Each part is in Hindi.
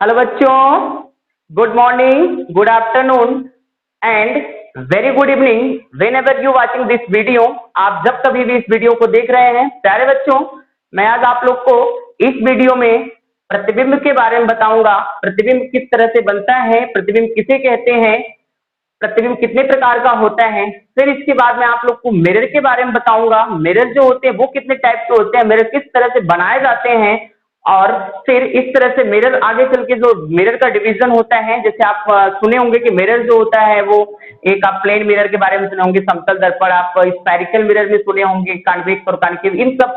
हेलो बच्चों, good morning, good afternoon and very good evening when ever you watching this video. आप जब कभी भी इस वीडियो को देख रहे हैं प्यारे बच्चों, मैं आज आप लोग को इस वीडियो में प्रतिबिंब के बारे में बताऊंगा। प्रतिबिंब किस तरह से बनता है, प्रतिबिंब किसे कहते हैं, प्रतिबिंब कितने प्रकार का होता है। फिर इसके बाद मैं आप लोग को मिरर के बारे में बताऊंगा। मिरर जो होते हैं वो कितने टाइप के होते हैं, मिरर किस तरह से बनाए जाते हैं, और फिर इस तरह से मिरर आगे चल के जो मिरर का डिवीजन होता है, जैसे आप सुने होंगे कि मिरर जो होता है वो एक आप प्लेन मिरर के बारे में सुने होंगे, समतल दर्पण, आप स्पेरिकल मिरर में सुने होंगे, कॉन्वेक्स और कॉन्केव, इन सब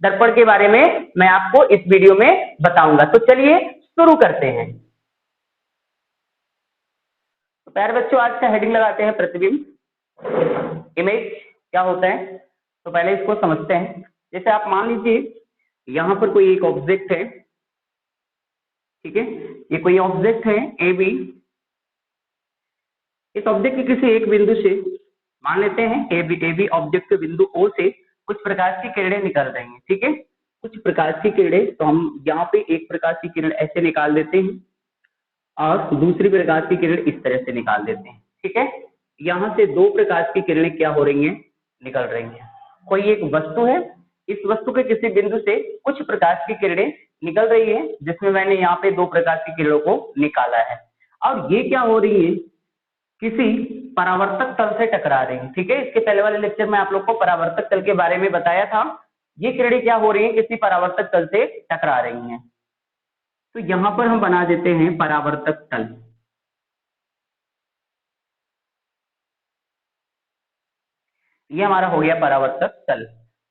दर्पण के बारे में मैं आपको इस वीडियो में बताऊंगा। तो चलिए शुरू करते हैं। तो प्यारे बच्चों, आज का हेडिंग लगाते हैं प्रतिबिंब। इमेज क्या होता है, तो पहले इसको समझते हैं। जैसे आप मान लीजिए यहां पर कोई एक ऑब्जेक्ट है, ठीक है, ये कोई ऑब्जेक्ट है ए बी। इस ऑब्जेक्ट के किसी एक बिंदु से मान लेते हैं ए बी ऑब्जेक्ट के बिंदु ओ से कुछ प्रकाश की किरणें निकल रही हैं, ठीक है। कुछ प्रकाश की किरणें, तो हम यहाँ पे एक प्रकाश की किरण ऐसे निकाल देते हैं और दूसरी प्रकाश की किरण इस तरह से निकाल देते हैं, ठीक है। यहाँ से दो प्रकाश की किरणें क्या हो रही हैं, निकल रही हैं। कोई एक वस्तु है, इस वस्तु के किसी बिंदु से कुछ प्रकाश की किरणें निकल रही है, जिसमें मैंने यहाँ पे दो प्रकाश की किरणों को निकाला है, और ये क्या हो रही है, किसी परावर्तक तल से टकरा रही है, ठीक है। इसके पहले वाले लेक्चर में आप लोग को परावर्तक तल के बारे में बताया था। ये किरणें क्या हो रही है, किसी परावर्तक तल से टकरा रही हैं। तो यहां पर हम बना देते हैं परावर्तक तल। ये हमारा हो गया परावर्तक तल।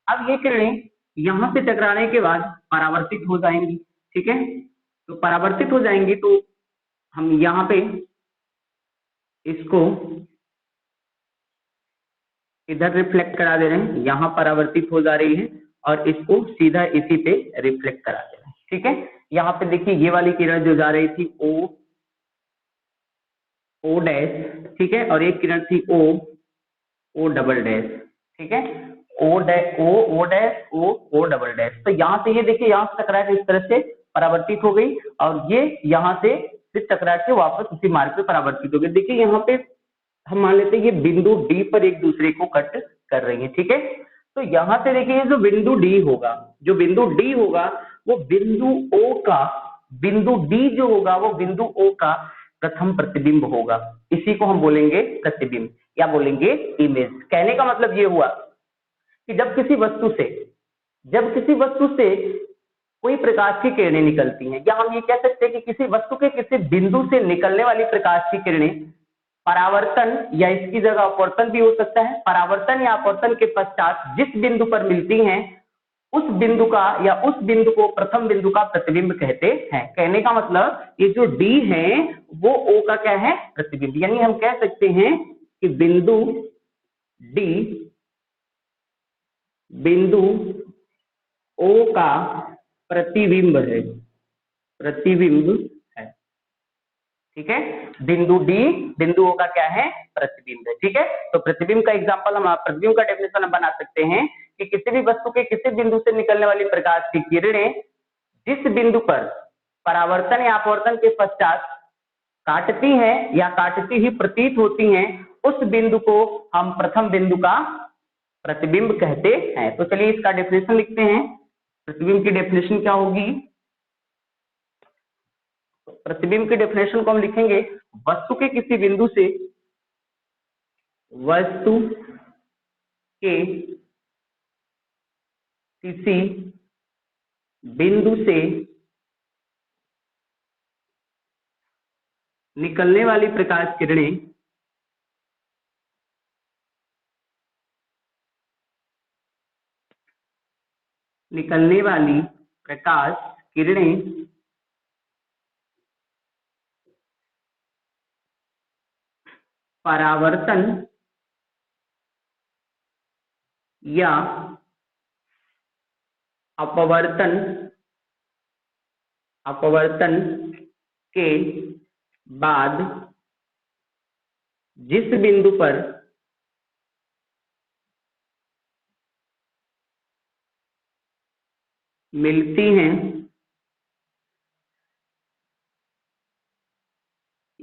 अब ये किरणें यहां से टकराने के बाद परावर्तित हो जाएंगी, ठीक है। तो परावर्तित हो जाएंगी तो हम यहाँ पे इसको इधर रिफ्लेक्ट करा दे रहे हैं, यहाँ परावर्तित हो जा रही है, और इसको सीधा इसी पे रिफ्लेक्ट करा दे रहे हैं, ठीक है। यहाँ पे देखिए ये वाली किरण जो जा रही थी ओ डैश, ठीक है, और एक किरण थी ओ डबल डैश, ठीक है। O dash O dash O double dash. तो यहाँ से ये देखिए यहाँ से टकरा के इस तरह से परावर्तित हो गई, और ये यहाँ से फिर टकरा के वापस उसी मार्ग पे परावर्तित हो गई। देखिए यहाँ पे हम मान लेते हैं ये बिंदु डी पर एक दूसरे को कट कर रही है, ठीक है। तो यहाँ से देखिए जो बिंदु डी होगा, जो बिंदु डी होगा वो बिंदु ओ का, बिंदु डी जो होगा वो बिंदु ओ का प्रथम प्रतिबिंब होगा। इसी को हम बोलेंगे प्रतिबिंब या बोलेंगे इमेज। कहने का मतलब ये हुआ कि जब किसी वस्तु से कोई प्रकाश की किरणें निकलती हैं, या हम ये कह सकते हैं कि किसी वस्तु के किसी बिंदु से निकलने वाली प्रकाश की किरणें परावर्तन, या इसकी जगह अपवर्तन भी हो सकता है, परावर्तन या अपवर्तन के पश्चात जिस बिंदु पर मिलती हैं उस बिंदु का या उस बिंदु को प्रथम बिंदु का प्रतिबिंब कहते हैं। कहने का मतलब ये जो डी है वो ओ का क्या है, प्रतिबिंब। यानी हम कह सकते हैं कि बिंदु डी बिंदु ओ का प्रतिबिंब है, प्रतिबिंब है, ठीक है। बिंदु डी बिंदु ओ का क्या है, प्रतिबिंब है, ठीक है। तो प्रतिबिंब का एग्जांपल हम प्रतिबिंब का डेफिनेशन हम बना सकते हैं कि किसी भी वस्तु के किसी बिंदु से निकलने वाली प्रकाश की किरणें जिस बिंदु पर परावर्तन या अपवर्तन के पश्चात काटती हैं या काटती ही प्रतीत होती हैं, उस बिंदु को हम प्रथम बिंदु का प्रतिबिंब कहते हैं। तो चलिए इसका डेफिनेशन लिखते हैं। प्रतिबिंब की डेफिनेशन क्या होगी, प्रतिबिंब की डेफिनेशन को हम लिखेंगे, वस्तु के किसी बिंदु से, वस्तु के किसी बिंदु से निकलने वाली प्रकाश किरणें निकलने वाली प्रकाश किरणें परावर्तन या अपवर्तन अपवर्तन के बाद जिस बिंदु पर मिलती हैं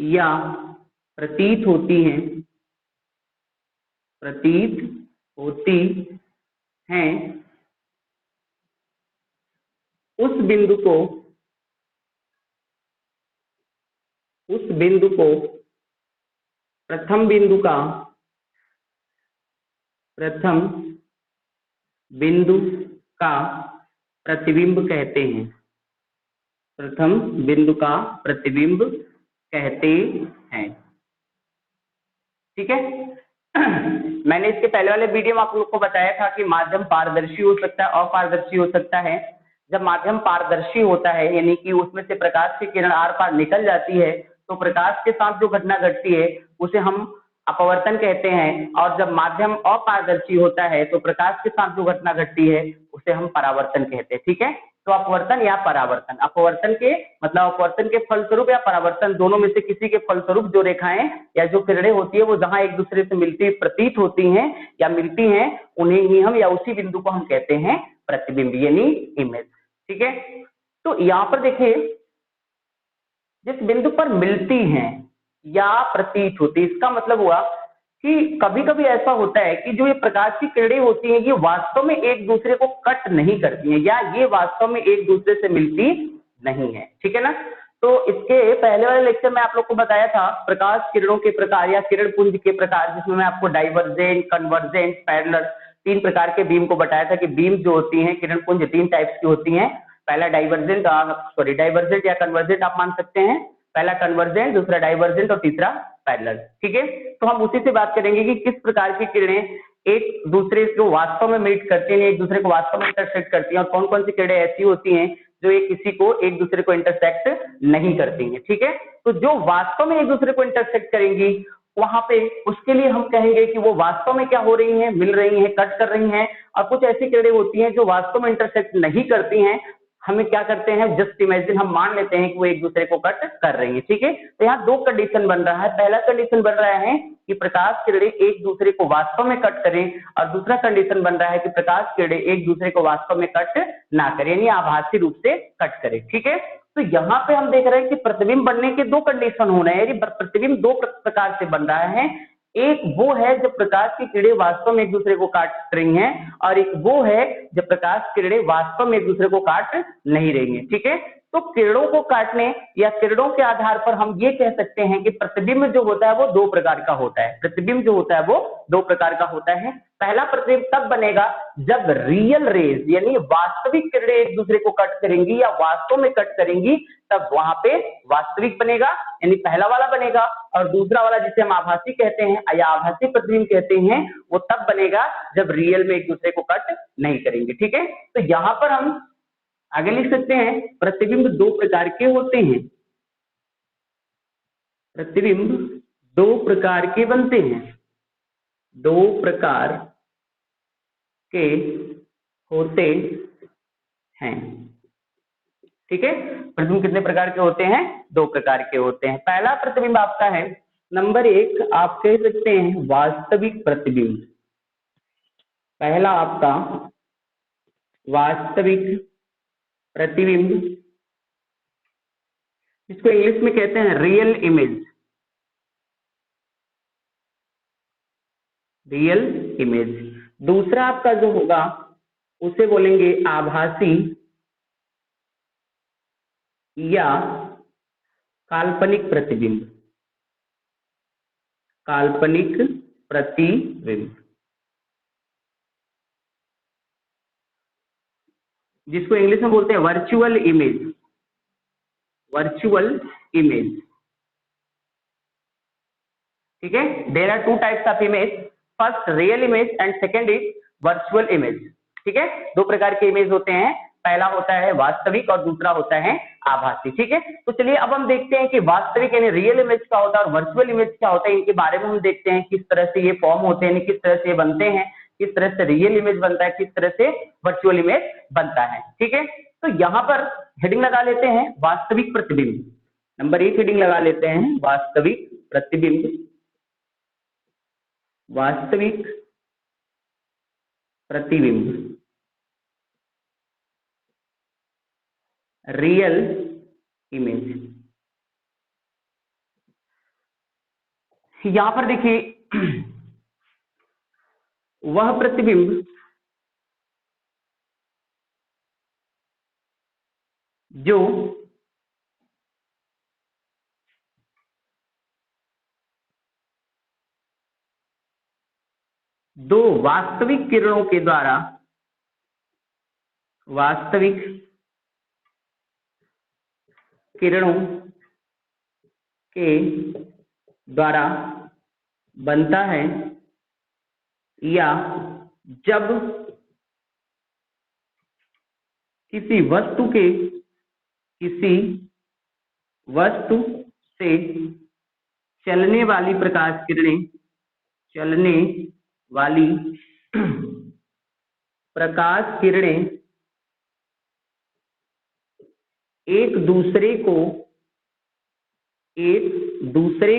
या प्रतीत होती हैं, प्रतीत होती हैं, उस बिंदु को प्रथम बिंदु का प्रतिबिंब कहते हैं। प्रथम बिंदु का प्रतिबिंब कहते हैं। ठीक है। मैंने इसके पहले वाले वीडियो में आप लोग को बताया था कि माध्यम पारदर्शी हो सकता है, अपारदर्शी हो सकता है। जब माध्यम पारदर्शी होता है यानी कि उसमें से प्रकाश की किरण आर पार निकल जाती है, तो प्रकाश के साथ जो घटना घटती है उसे हम अपवर्तन कहते हैं। और जब माध्यम अपारदर्शी होता है तो प्रकाश के साथ जो घटना घटती है उसे हम परावर्तन कहते हैं। ठीक है। तो अपवर्तन या परावर्तन, अपवर्तन के मतलब अपवर्तन के फलस्वरूप या परावर्तन दोनों में से किसी के फलस्वरूप जो रेखाएं या जो किरणें होती है वो जहां एक दूसरे से मिलती प्रतीत होती हैं या मिलती हैं, उन्हें ही हम या उसी बिंदु को हम कहते हैं प्रतिबिंब यानी इमेज। ठीक है। तो यहाँ पर देखिए, जिस बिंदु पर मिलती हैं या प्रतीत होती, इसका मतलब हुआ कि कभी कभी ऐसा होता है कि जो ये प्रकाश की किरणें होती हैं ये वास्तव में एक दूसरे को कट नहीं करती हैं या ये वास्तव में एक दूसरे से मिलती नहीं है। ठीक है ना। तो इसके पहले वाले लेक्चर में आप लोग को बताया था प्रकाश किरणों के प्रकार या किरण पुंज के प्रकार, जिसमें मैं आपको डाइवर्जेंट, कन्वर्जेंट, पैरेलल 3 प्रकार के बीम को बताया था कि बीम जो होती हैं किरण पुंज 3 टाइप्स की होती हैं। पहला डाइवर्जेंट या कन्वर्जेंट आप मान सकते हैं। पहला कन्वर्जेंट, दूसरा डाइवर्जेंट और तीसरा पैरेलल। ठीक है। तो हम उसी से बात करेंगे कि किस प्रकार की किरणें एक दूसरे को वास्तव में मीट करती हैं, एक दूसरे को वास्तव में इंटरसेक्ट करती हैं, और कौन कौन सी किरणें ऐसी होती हैं जो एक किसी को एक दूसरे को इंटरसेक्ट नहीं करती हैं। ठीक है। तो जो वास्तव में एक दूसरे को इंटरसेक्ट करेंगी वहां पे उसके लिए हम कहेंगे कि वो वास्तव में क्या हो रही हैं, मिल रही हैं, कट कर रही हैं। और कुछ ऐसी किरणें होती हैं जो वास्तव में इंटरसेक्ट नहीं करती हैं, हमें क्या करते हैं, जस्ट इमेजिन, हम मान लेते हैं कि वो एक दूसरे को कट कर रही है। ठीक है। तो यहाँ 2 कंडीशन बन रहा है। पहला कंडीशन बन रहा है कि प्रकाश किरणें एक दूसरे को वास्तव में कट करें, और दूसरा कंडीशन बन रहा है कि प्रकाश किरणें एक दूसरे को वास्तव में कट ना करें यानी आभासी रूप से कट करें। ठीक है। तो यहाँ पे हम देख रहे हैं कि प्रतिबिंब बनने के 2 कंडीशन होने हैं, यानी प्रतिबिंब 2 प्रकार से बन रहा है। एक वो है जब प्रकाश की किरणें वास्तव में एक दूसरे को काट रही हैं, और एक वो है जब प्रकाश किरणें वास्तव में एक दूसरे को काट नहीं रही हैं। ठीक है। तो किरणों को काटने या किरणों के आधार पर हम ये कह सकते हैं कि प्रतिबिंब जो होता है वो 2 प्रकार का होता है। प्रतिबिंब जो होता है वो 2 प्रकार का होता है। पहला प्रतिबिंब तब बनेगा जब रियल रेज यानी वास्तविक किरणें एक दूसरे को कट करेंगी या वास्तव में कट करेंगी, तब वहां पे वास्तविक बनेगा यानी पहला वाला बनेगा। और दूसरा वाला जिसे हम आभासी कहते हैं या आभासी प्रतिबिंब कहते हैं, वो तब बनेगा जब रियल में एक दूसरे को कट नहीं करेंगे। ठीक है। तो यहां पर हम आगे लिख सकते हैं प्रतिबिंब 2 प्रकार के होते हैं। प्रतिबिंब 2 प्रकार के बनते हैं, 2 प्रकार के होते हैं। ठीक है। प्रतिबिंब कितने प्रकार के होते हैं, 2 प्रकार के होते हैं। पहला प्रतिबिंब आपका है नंबर 1, आप कह सकते हैं वास्तविक प्रतिबिंब। पहला आपका वास्तविक प्रतिबिंब, इसको इंग्लिश में कहते हैं रियल इमेज। Real image. दूसरा आपका जो होगा उसे बोलेंगे आभासी या काल्पनिक प्रतिबिंब। काल्पनिक प्रतिबिंब, जिसको इंग्लिश में बोलते हैं वर्चुअल इमेज। Virtual image. ठीक है। There are 2 types of image, first real image and second is virtual image. ठीक है। 2 प्रकार के इमेज होते हैं, पहला होता है वास्तविक और दूसरा होता है आभासी। ठीक है। तो चलिए अब हम देखते हैं कि वास्तविक यानी रियल इमेज क्या होता है और वर्चुअल इमेज क्या होता है। इनके बारे में हम देखते हैं किस तरह से ये फॉर्म होते हैं, किस तरह से बनते हैं, किस तरह से रियल इमेज बनता है, किस तरह से वर्चुअल इमेज बनता है। ठीक है। तो यहाँ पर हेडिंग लगा लेते हैं वास्तविक प्रतिबिंब। नंबर 1 हेडिंग लगा लेते हैं वास्तविक प्रतिबिंब। वास्तविक प्रतिबिंब, रियल इमेज। यहां पर देखिए वह प्रतिबिंब जो दो वास्तविक किरणों के द्वारा वास्तविक किरणों के द्वारा बनता है, या जब किसी वस्तु से चलने वाली प्रकाश किरणें एक दूसरे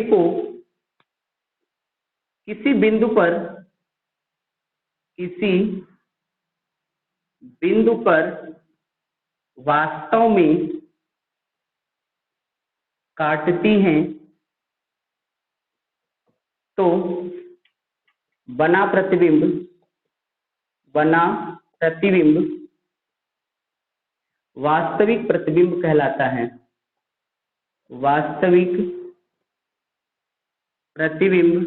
को किसी बिंदु पर वास्तव में काटती हैं, तो बना प्रतिबिंब वास्तविक प्रतिबिंब कहलाता है। वास्तविक प्रतिबिंब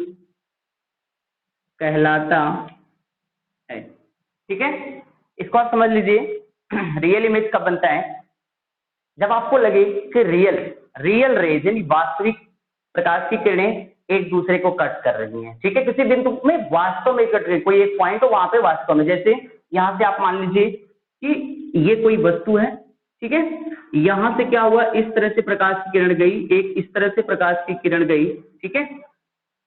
कहलाता है। ठीक है, इसको आप समझ लीजिए। रियल इमेज कब बनता है? जब आपको लगे कि रियल रेज यानी वास्तविक प्रकाश की किरणें एक दूसरे को कट कर रही हैं। ठीक है, किसी बिंदु में वास्तव में कट रही, कोई एक पॉइंट हो वहां पे वास्तव में, जैसे यहां से आप मान लीजिए कि ये कोई वस्तु है। ठीक है, यहां से क्या हुआ, इस तरह से प्रकाश की किरण गई, एक इस तरह से प्रकाश की किरण गई। ठीक है,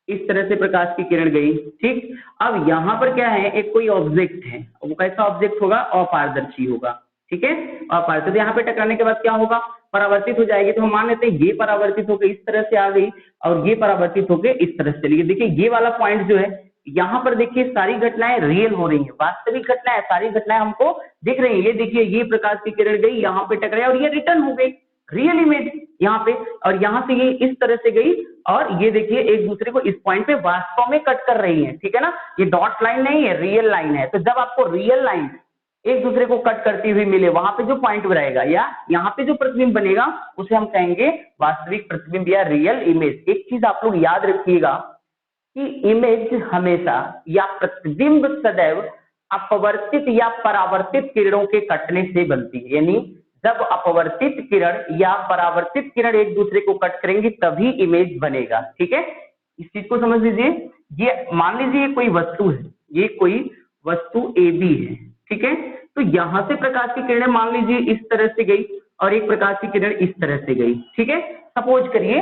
इस तरह से प्रकाश की किरण गई। ठीक, अब यहाँ पर क्या है, एक कोई ऑब्जेक्ट है, वो कैसा ऑब्जेक्ट होगा, अपारदर्शी होगा। ठीक है, अपारदर्शी, यहाँ पे टकराने के बाद क्या होगा, परावर्तित हो जाएगी। तो हम मान लेते हैं ये परावर्तित होकर इस तरह से आ गई और ये परावर्तित होकर इस तरह से चली गई। देखिए ये वाला पॉइंट जो है, यहाँ पर देखिए सारी घटनाएं रियल हो रही हैं, वास्तविक घटनाएं, सारी घटनाएं हमको दिख रही है। ये देखिए ये प्रकाश की किरण गई, यहाँ पे टकराई और ये रिटर्न हो गई, रियल इमेज यहाँ पे। और यहाँ से ये इस तरह से गई और ये देखिए एक दूसरे को इस पॉइंट पे वास्तव में कट कर रही है। ठीक है ना, ये डॉट लाइन नहीं है, रियल लाइन है। तो जब आपको रियल लाइन एक दूसरे को कट करती हुई मिले, वहां पे जो पॉइंट रहेगा या यहाँ पे जो प्रतिबिंब बनेगा उसे हम कहेंगे वास्तविक प्रतिबिंब या रियल इमेज। एक चीज आप लोग याद रखिएगा कि इमेज हमेशा या प्रतिबिंब सदैव अपवर्तित या परावर्तित किरणों के कटने से बनती है। यानी जब अपवर्तित किरण या परावर्तित किरण एक दूसरे को कट करेंगी तभी इमेज बनेगा। ठीक है, इस चीज को समझ लीजिए। ये मान लीजिए कोई वस्तु है, ये कोई वस्तु ए बी है। ठीक है, तो यहां से प्रकाश की किरणें मान लीजिए इस तरह से गई और एक प्रकाश की किरण इस तरह से गई। ठीक है, सपोज करिए।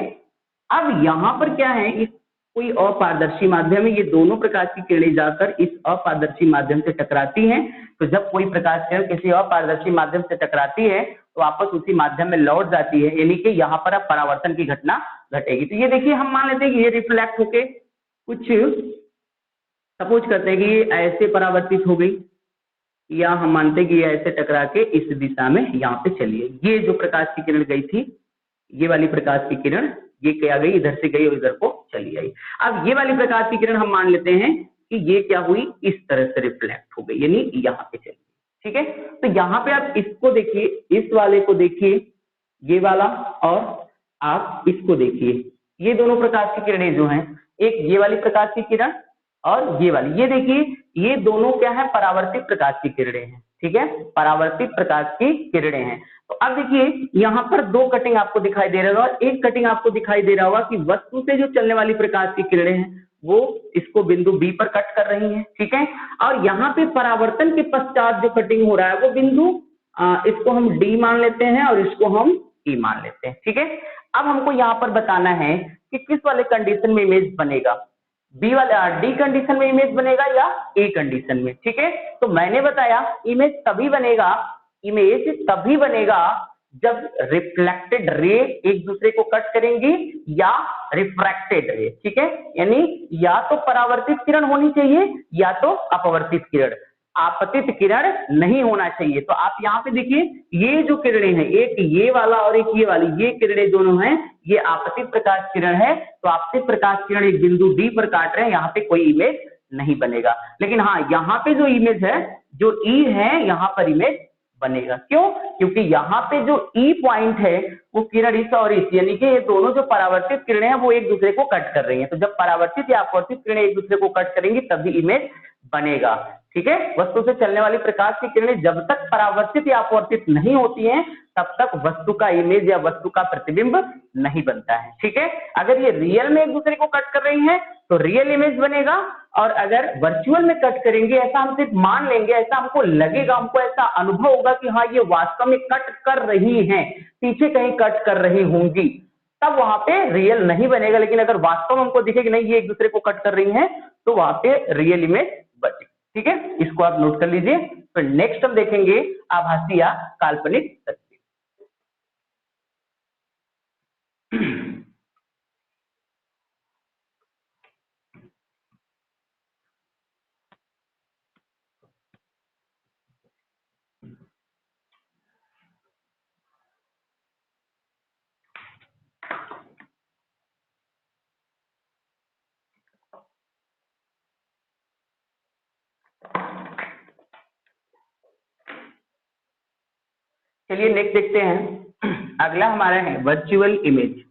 अब यहाँ पर क्या है, इस कोई अपारदर्शी माध्यम है, ये दोनों प्रकाश की किरणें जाकर इस अपारदर्शी माध्यम से टकराती हैं। तो जब कोई प्रकाश किरण किसी अपारदर्शी माध्यम से टकराती है तो वापस उसी माध्यम में लौट जाती है, यानी कि यहाँ पर अब परावर्तन की घटना घटेगी। तो ये देखिए हम मान लेते हैं कि ये रिफ्लेक्ट होके कुछ सपोज करते हैं कि ये ऐसे परावर्तित हो गई, या हम मानते हैं कि ये ऐसे टकरा के इस दिशा में यहाँ पे चली गई। ये जो प्रकाश की किरण गई थी, ये वाली प्रकाश की किरण ये क्या गई, इधर से गई और इधर को चली आई। अब ये वाली प्रकाश की किरण हम मान लेते हैं कि ये क्या हुई, इस तरह से रिफ्लेक्ट हो गई, यानी यहाँ पे चली। ठीक है, तो यहाँ पे आप इसको देखिए, इस वाले को देखिए, ये वाला, और आप इसको देखिए, ये दोनों प्रकाश की किरणें जो हैं, एक ये वाली प्रकाश की किरण और ये वाली, ये देखिए ये दोनों क्या है, परावर्तित प्रकाश की किरणें हैं। ठीक है, परावर्तित प्रकाश की किरणें हैं। तो अब देखिए यहाँ पर दो कटिंग आपको दिखाई दे रहा होगा। एक कटिंग आपको दिखाई दे रहा होगा कि वस्तु से जो चलने वाली प्रकाश की किरणें हैं वो इसको बिंदु बी पर कट कर रही हैं। ठीक है, और यहाँ पे परावर्तन के पश्चात जो कटिंग हो रहा है वो बिंदु इसको हम डी मान लेते हैं और इसको हम ई मान लेते हैं। ठीक है, अब हमको यहाँ पर बताना है कि किस वाले कंडीशन में इमेज बनेगा, बी वाला डी कंडीशन में इमेज बनेगा या ए कंडीशन में। ठीक है, तो मैंने बताया इमेज तभी बनेगा जब रिफ्लेक्टेड रे एक दूसरे को कट करेंगी या रिफ्रैक्टेड रे। ठीक है, यानी या तो परावर्तित किरण होनी चाहिए या तो अपवर्तित किरण। आपतित किरण नहीं होना चाहिए। तो आप यहाँ पे देखिए ये जो किरणें हैं, एक ये वाला और एक ये वाली, ये किरणें दोनों हैं, ये आपतित प्रकाश किरण है। तो आपतित प्रकाश किरण एक बिंदु डी पर काट रहे हैं, यहाँ पे कोई इमेज नहीं बनेगा। लेकिन हाँ, यहाँ पे जो इमेज है, जो ई है, यहाँ पर इमेज बनेगा। क्यों? क्योंकि यहाँ पे जो ई पॉइंट है वो किरण इस और इस, यानी कि ये दोनों जो परावर्तित किरणें हैं वो एक दूसरे को कट कर रही हैं। तो जब परावर्तित या अपवर्तित किरणें एक दूसरे को कट करेंगी तभी इमेज बनेगा। ठीक है, वस्तु से चलने वाली प्रकाश की किरणें जब तक परावर्तित या अपवर्तित नहीं होती हैं तब तक वस्तु का इमेज या वस्तु का प्रतिबिंब नहीं बनता है। ठीक है, अगर ये रियल में एक दूसरे को कट कर रही हैं तो रियल इमेज बनेगा, और अगर वर्चुअल में कट करेंगे, ऐसा हम सिर्फ मान लेंगे, ऐसा हमको लगेगा, हमको ऐसा अनुभव होगा कि हाँ ये वास्तव में कट कर रही हैं, पीछे कहीं कट कर रही होंगी, तब वहां पे रियल नहीं बनेगा। लेकिन अगर वास्तव में हमको दिखे कि नहीं ये एक दूसरे को कट कर रही हैं तो वहां पे रियल इमेज बनेगी। ठीक है, इसको आप नोट कर लीजिए। फिर नेक्स्ट हम देखेंगे आभासी या काल्पनिक सत्य। चलिए नेक्स्ट देखते हैं। अगला हमारा है वर्चुअल इमेज।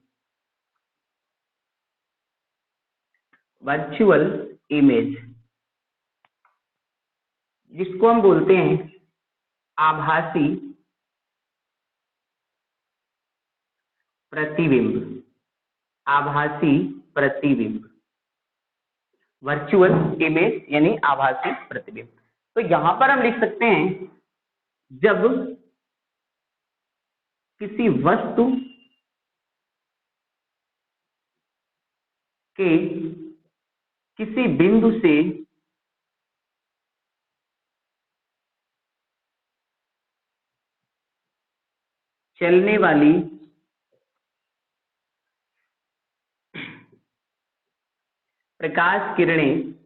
वर्चुअल इमेज जिसको हम बोलते हैं आभासी प्रतिबिंब। आभासी प्रतिबिंब, वर्चुअल इमेज यानी आभासी प्रतिबिंब। तो यहां पर हम लिख सकते हैं जब किसी वस्तु के किसी बिंदु से चलने वाली प्रकाश किरणें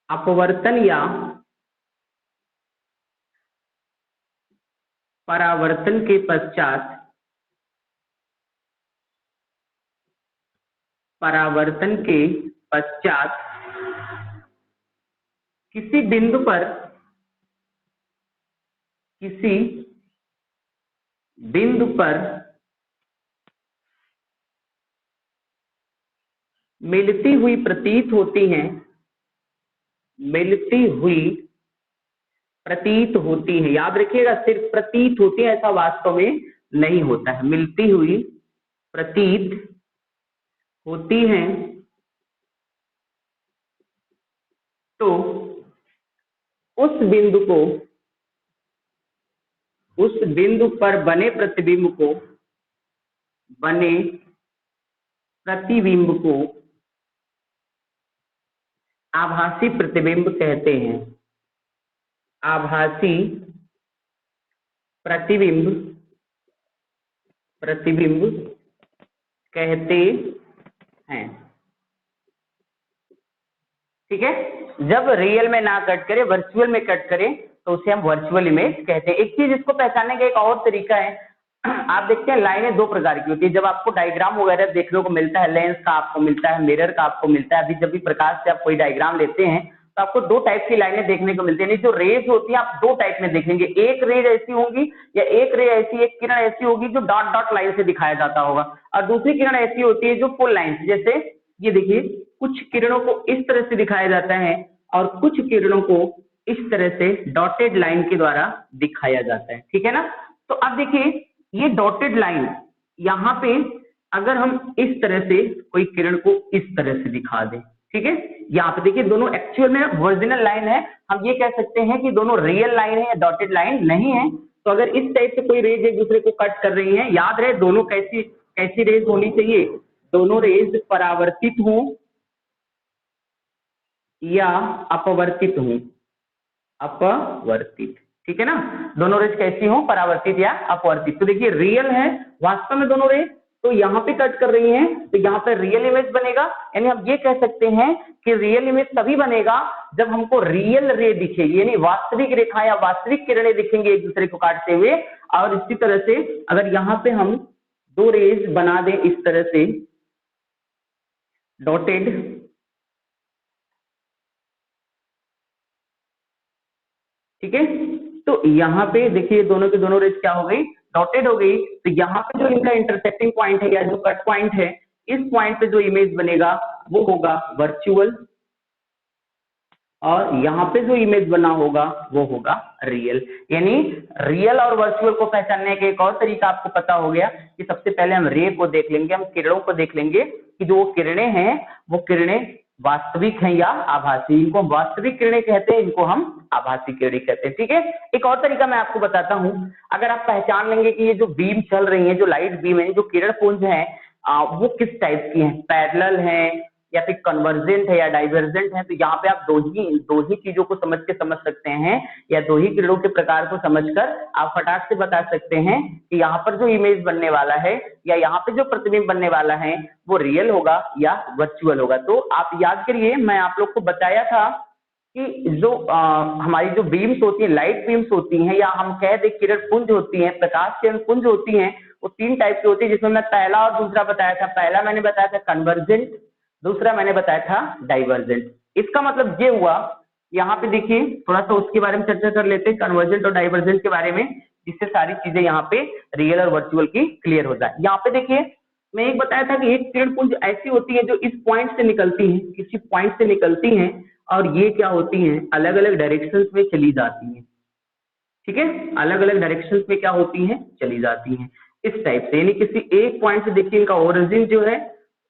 अपवर्तन या परावर्तन के पश्चात किसी बिंदु पर मिलती हुई प्रतीत होती हैं, याद रखिएगा, सिर्फ प्रतीत होती है, ऐसा वास्तव में नहीं होता है। मिलती हुई प्रतीत होती हैं तो उस बिंदु पर बने प्रतिबिंब को आभासी प्रतिबिंब कहते हैं। आभासी प्रतिबिंब कहते हैं। ठीक है, जब रियल में ना कट करे, वर्चुअल में कट करे तो उसे हम वर्चुअल इमेज कहते हैं। एक चीज इसको पहचानने का एक और तरीका है, आप देखते हैं लाइनें दो प्रकार की होती है। जब आपको डायग्राम वगैरह देखने को मिलता है, लेंस का आपको मिलता है, मिरर का आपको मिलता है, अभी जब भी प्रकाश से आप कोई डायग्राम लेते हैं तो आपको दो टाइप की लाइनें देखने को मिलती है। जो रेज होती है आप दो टाइप में देखेंगे, एक रेज ऐसी होगी या एक किरण ऐसी होगी जो डॉट डॉट लाइन से दिखाया जाता होगा, और दूसरी किरण ऐसी होती है जो फुल लाइन से। जैसे ये देखिए, कुछ किरणों को इस तरह से दिखाया जाता है और कुछ किरणों को इस तरह से डॉटेड लाइन के द्वारा दिखाया जाता है। ठीक है ना, तो अब देखिए ये डॉटेड लाइन, यहाँ पे अगर हम इस तरह से कोई किरण को इस तरह से दिखा दें, ठीक है, यहाँ पे देखिए दोनों एक्चुअल में ओरिजिनल लाइन है, हम ये कह सकते हैं कि दोनों रियल लाइन है या डॉटेड लाइन नहीं है। तो अगर इस टाइप से कोई रेज एक दूसरे को कट कर रही है, याद रहे दोनों कैसी रेज होनी चाहिए, दोनों रेज परावर्तित हो या अपवर्तित हो, अपवर्तित। ठीक है ना, दोनों रेज कैसी हो, परावर्तित या अपवर्तित। तो देखिए रियल है वास्तव में दोनों रे, तो यहाँ पे कट कर रही हैं तो यहाँ पे रियल इमेज बनेगा। यानी हम ये कह सकते हैं कि रियल इमेज तभी बनेगा जब हमको रियल रे दिखे, यानी वास्तविक रेखा या वास्तविक किरणें दिखेंगे एक दूसरे को काटते हुए। और इसी तरह से अगर यहाँ पे हम दो रेज बना दें इस तरह से डॉटेड, ठीक है, तो यहाँ पे देखिए दोनों की दोनों रेज क्या हो गई, डॉटेड हो गई। तो यहाँ पे जो इनका इंटरसेक्टिंग पॉइंट है या जो कट पॉइंट है, इस पॉइंट पे जो इमेज बनेगा वो होगा वर्चुअल, और यहाँ पे जो इमेज बना होगा वो होगा रियल। यानी रियल और वर्चुअल को पहचानने का एक और तरीका आपको पता हो गया कि सबसे पहले हम रे को देख लेंगे, हम किरणों को देख लेंगे कि जो किरणें हैं वो किरणें वास्तविक हैं या आभासी। इनको हम वास्तविक किरणें कहते हैं, इनको हम आभासी किरणें कहते हैं। ठीक है, एक और तरीका मैं आपको बताता हूं। अगर आप पहचान लेंगे कि ये जो बीम चल रही है, जो लाइट बीम है, जो किरण पुंज है, वो किस टाइप की है, पैरेलल है या फिर कन्वर्जेंट है या डाइवर्जेंट है, तो यहाँ पे आप दो ही चीजों को समझ सकते हैं, या दो ही किरणों के प्रकार को समझकर आप फटाक से बता सकते हैं कि यहाँ पर जो इमेज बनने वाला है या यहाँ पे जो प्रतिबिंब बनने वाला है वो रियल होगा या वर्चुअल होगा। तो आप याद करिए, मैं आप लोग को बताया था कि जो हमारी जो बीम्स होती है, लाइट बीम्स होती हैं, या हम कह दें किरण पुंज होती हैं, प्रकाश किरण पुंज होती हैं, वो तीन टाइप की होती है, जिसमें मैं पहला और दूसरा बताया था। पहला मैंने बताया था कन्वर्जेंट, दूसरा मैंने बताया था डाइवर्जेंट। इसका मतलब ये हुआ, यहाँ पे देखिए थोड़ा सा उसके बारे में चर्चा कर लेते हैं, कन्वर्जेंट और डाइवर्जेंट के बारे में, जिससे सारी चीजें यहाँ पे रियल और वर्चुअल की क्लियर हो जाए। यहाँ पे देखिए मैं एक बताया था कि एक किरण पुंज ऐसी होती है जो इस पॉइंट से निकलती है, किसी पॉइंट से निकलती है, और ये क्या होती हैं, अलग अलग डायरेक्शंस में चली जाती हैं। ठीक है, अलग अलग डायरेक्शंस में क्या होती हैं, चली जाती हैं इस टाइप से। यानी किसी एक पॉइंट से देखिए इनका ओरिजिन जो है,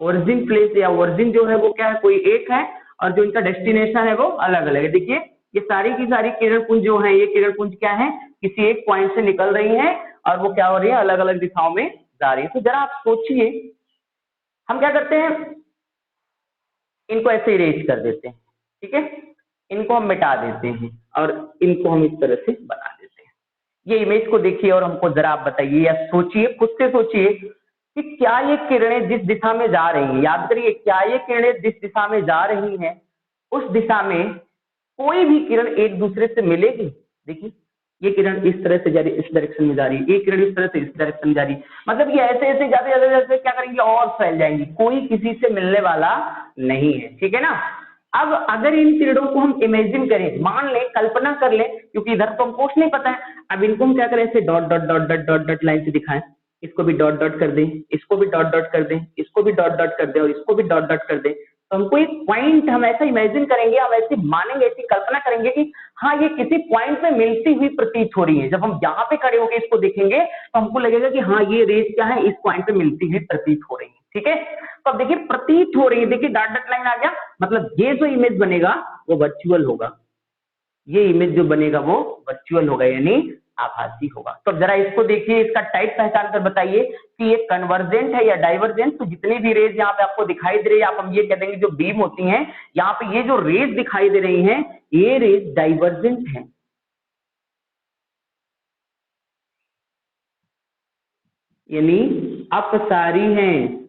ओरिजिन प्लेस या ओरिजिन जो है वो क्या है, कोई एक है, और जो इनका डेस्टिनेशन है वो अलग अलग है। देखिए ये सारी की सारी किरण पुंज जो है, ये किरण पुंज क्या है, किसी एक पॉइंट से निकल रही है और वो क्या हो रही है, अलग अलग दिशाओं में जा रही है। तो जरा आप सोचिए, हम क्या करते हैं, इनको ऐसे इरेज कर देते हैं, ठीक है, इनको हम मिटा देते हैं और इनको हम इस तरह से बना देते हैं। ये इमेज को देखिए और हमको जरा आप बताइए या सोचिए, खुद से सोचिए कि क्या ये किरणें जिस दिशा में जा रही हैं, याद करिए, क्या ये किरणें जिस दिशा में जा रही हैं उस दिशा में कोई भी किरण एक दूसरे से मिलेगी। देखिए ये किरण इस तरह से जा रही है, इस डायरेक्शन में जा रही है, ये किरण इस तरह से इस डायरेक्शन में जा रही है, मतलब ये ऐसे ऐसे जाते जाते जाते क्या करेंगे, और फैल जाएंगी, कोई किसी से मिलने वाला नहीं है। ठीक है ना। अब अगर इन किरणों को हम इमेजिन करें, मान लें, कल्पना कर लें, क्योंकि इधर तो हमको कुछ नहीं पता है, अब इनको हम क्या करें, ऐसे dot dot dot dot dot dot line से दिखाएं, इसको भी डॉट डॉट कर दें, इसको भी डॉट डॉट कर दें, इसको भी डॉट डॉट कर दें और इसको भी डॉट डॉट कर दें, तो हमको एक पॉइंट हम ऐसा इमेजिन करेंगे, हम ऐसी मानेंगे, ऐसी कल्पना करेंगे कि हाँ ये किसी पॉइंट पे मिलती हुई प्रतीत हो रही है। जब हम यहाँ पे खड़े होकर इसको देखेंगे तो हमको लगेगा कि हाँ ये रेज क्या है, इस पॉइंट पे मिलती हुई प्रतीत हो रही है। ठीक है, तो अब देखिए प्रतीत हो रही है, देखिए डॉट डॉट लाइन आ गया, मतलब ये जो इमेज बनेगा वो वर्चुअल होगा, ये इमेज जो बनेगा वो वर्चुअल होगा, यानी आभासी होगा। तो जरा इसको देखिए, इसका टाइप पहचान कर बताइए कि ये कन्वर्जेंट है या डाइवर्जेंट। तो जितनी भी रेज यहाँ पे आपको दिखाई दे रही है, आप हम ये कह देंगे जो बीम होती हैं, यहाँ पे ये जो रेज दिखाई दे रही हैं, ये रेज डाइवर्जेंट है, यानी अपसारी हैं,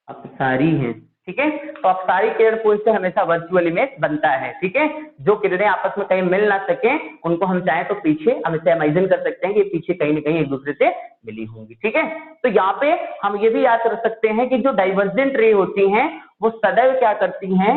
अपसारी हैं। ठीक है, तो अपसारी किरण पुंज से हमेशा वर्चुअल इमेज बनता है। ठीक है, जो किरणें आपस में कहीं मिल ना सके उनको हम चाहे तो पीछे हम इसे इमेजिन कर सकते हैं कि पीछे कहीं ना कहीं एक दूसरे से मिली होंगी। ठीक है, तो यहाँ पे हम ये भी याद कर सकते हैं कि जो डाइवर्जेंट रे होती हैं वो सदैव क्या करती हैं,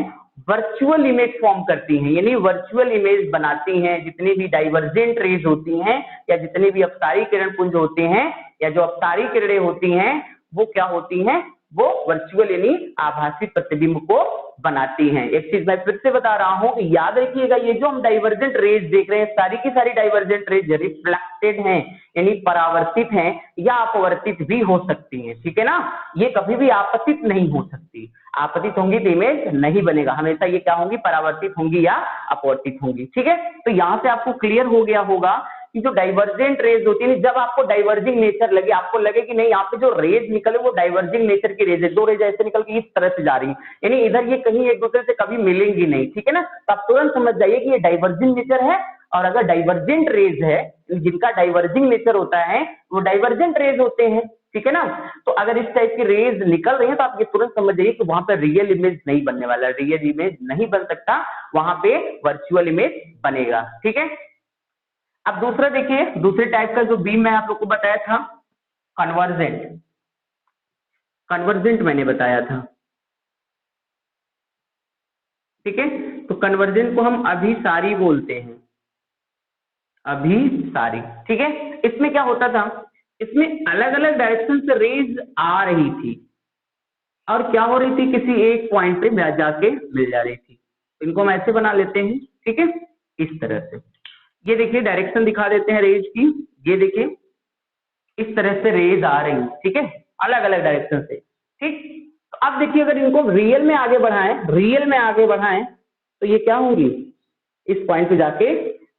वर्चुअल इमेज फॉर्म करती हैं, यानी वर्चुअल इमेज बनाती हैं। जितनी भी डाइवर्जेंट रेज होती हैं या जितनी भी अपसारी किरण पुंज होते हैं या जो अपसारी किरणें होती हैं वो क्या होती हैं, वो वर्चुअल यानी आभासी प्रतिबिंब को बनाती हैं। एक चीज मैं फिर से बता रहा हूं कि याद रखिएगा, ये जो हम डाइवर्जेंट रेज देख रहे हैं, सारी की सारी डाइवर्जेंट रेज रिफ्लेक्टेड हैं, यानी परावर्तित हैं या अपवर्तित भी हो सकती हैं। ठीक है ना, ये कभी भी आपतित नहीं हो सकती। आपतित होंगी तो इमेज नहीं बनेगा, हमेशा ये क्या होंगी, परावर्तित होंगी या अपवर्तित होंगी। ठीक है, तो यहां से आपको क्लियर हो गया होगा कि जो डाइवर्जेंट रेज होती है, जब आपको डाइवर्जिंग नेचर लगे, आपको लगे कि नहीं यहाँ पे जो रेज निकले वो डाइवर्जिंग नेचर की रेज है, दो रेज ऐसे निकल के इस तरह से जा रही है, यानी इधर ये कहीं एक दूसरे से कभी मिलेंगी नहीं, ठीक है ना, तो आप तुरंत समझ जाइए कि ये डाइवर्जिंग नेचर है। और अगर डाइवर्जेंट रेज है, जिनका डाइवर्जिंग नेचर होता है वो डाइवर्जेंट रेज होते हैं, ठीक है ना। तो अगर इस टाइप की रेज निकल रही है तो आप ये तुरंत समझ जाइए कि वहां पे रियल इमेज नहीं बनने वाला, रियल इमेज नहीं बन सकता, वहां पे वर्चुअल इमेज बनेगा, ठीक है। अब दूसरा देखिए, दूसरे टाइप का जो बीम मैं आप लोग को बताया था, कन्वर्जेंट, कन्वर्जेंट मैंने बताया था, ठीक है। तो कन्वर्जेंट को हम अभिसारी बोलते हैं, अभिसारी, ठीक है। इसमें क्या होता था, इसमें अलग अलग डायरेक्शन से रेज आ रही थी और क्या हो रही थी, किसी एक पॉइंट पे जाके मिल जा रही थी। तो इनको हम ऐसे बना लेते हैं, ठीक है, इस तरह से। ये देखिए डायरेक्शन दिखा देते हैं रेज की, ये देखिए इस तरह से रेज आ रही, ठीक है, अलग अलग डायरेक्शन से, ठीक। तो अब देखिए अगर इनको रियल में आगे बढ़ाएं, रियल में आगे बढ़ाएं तो ये क्या होंगी, इस पॉइंट पे जाके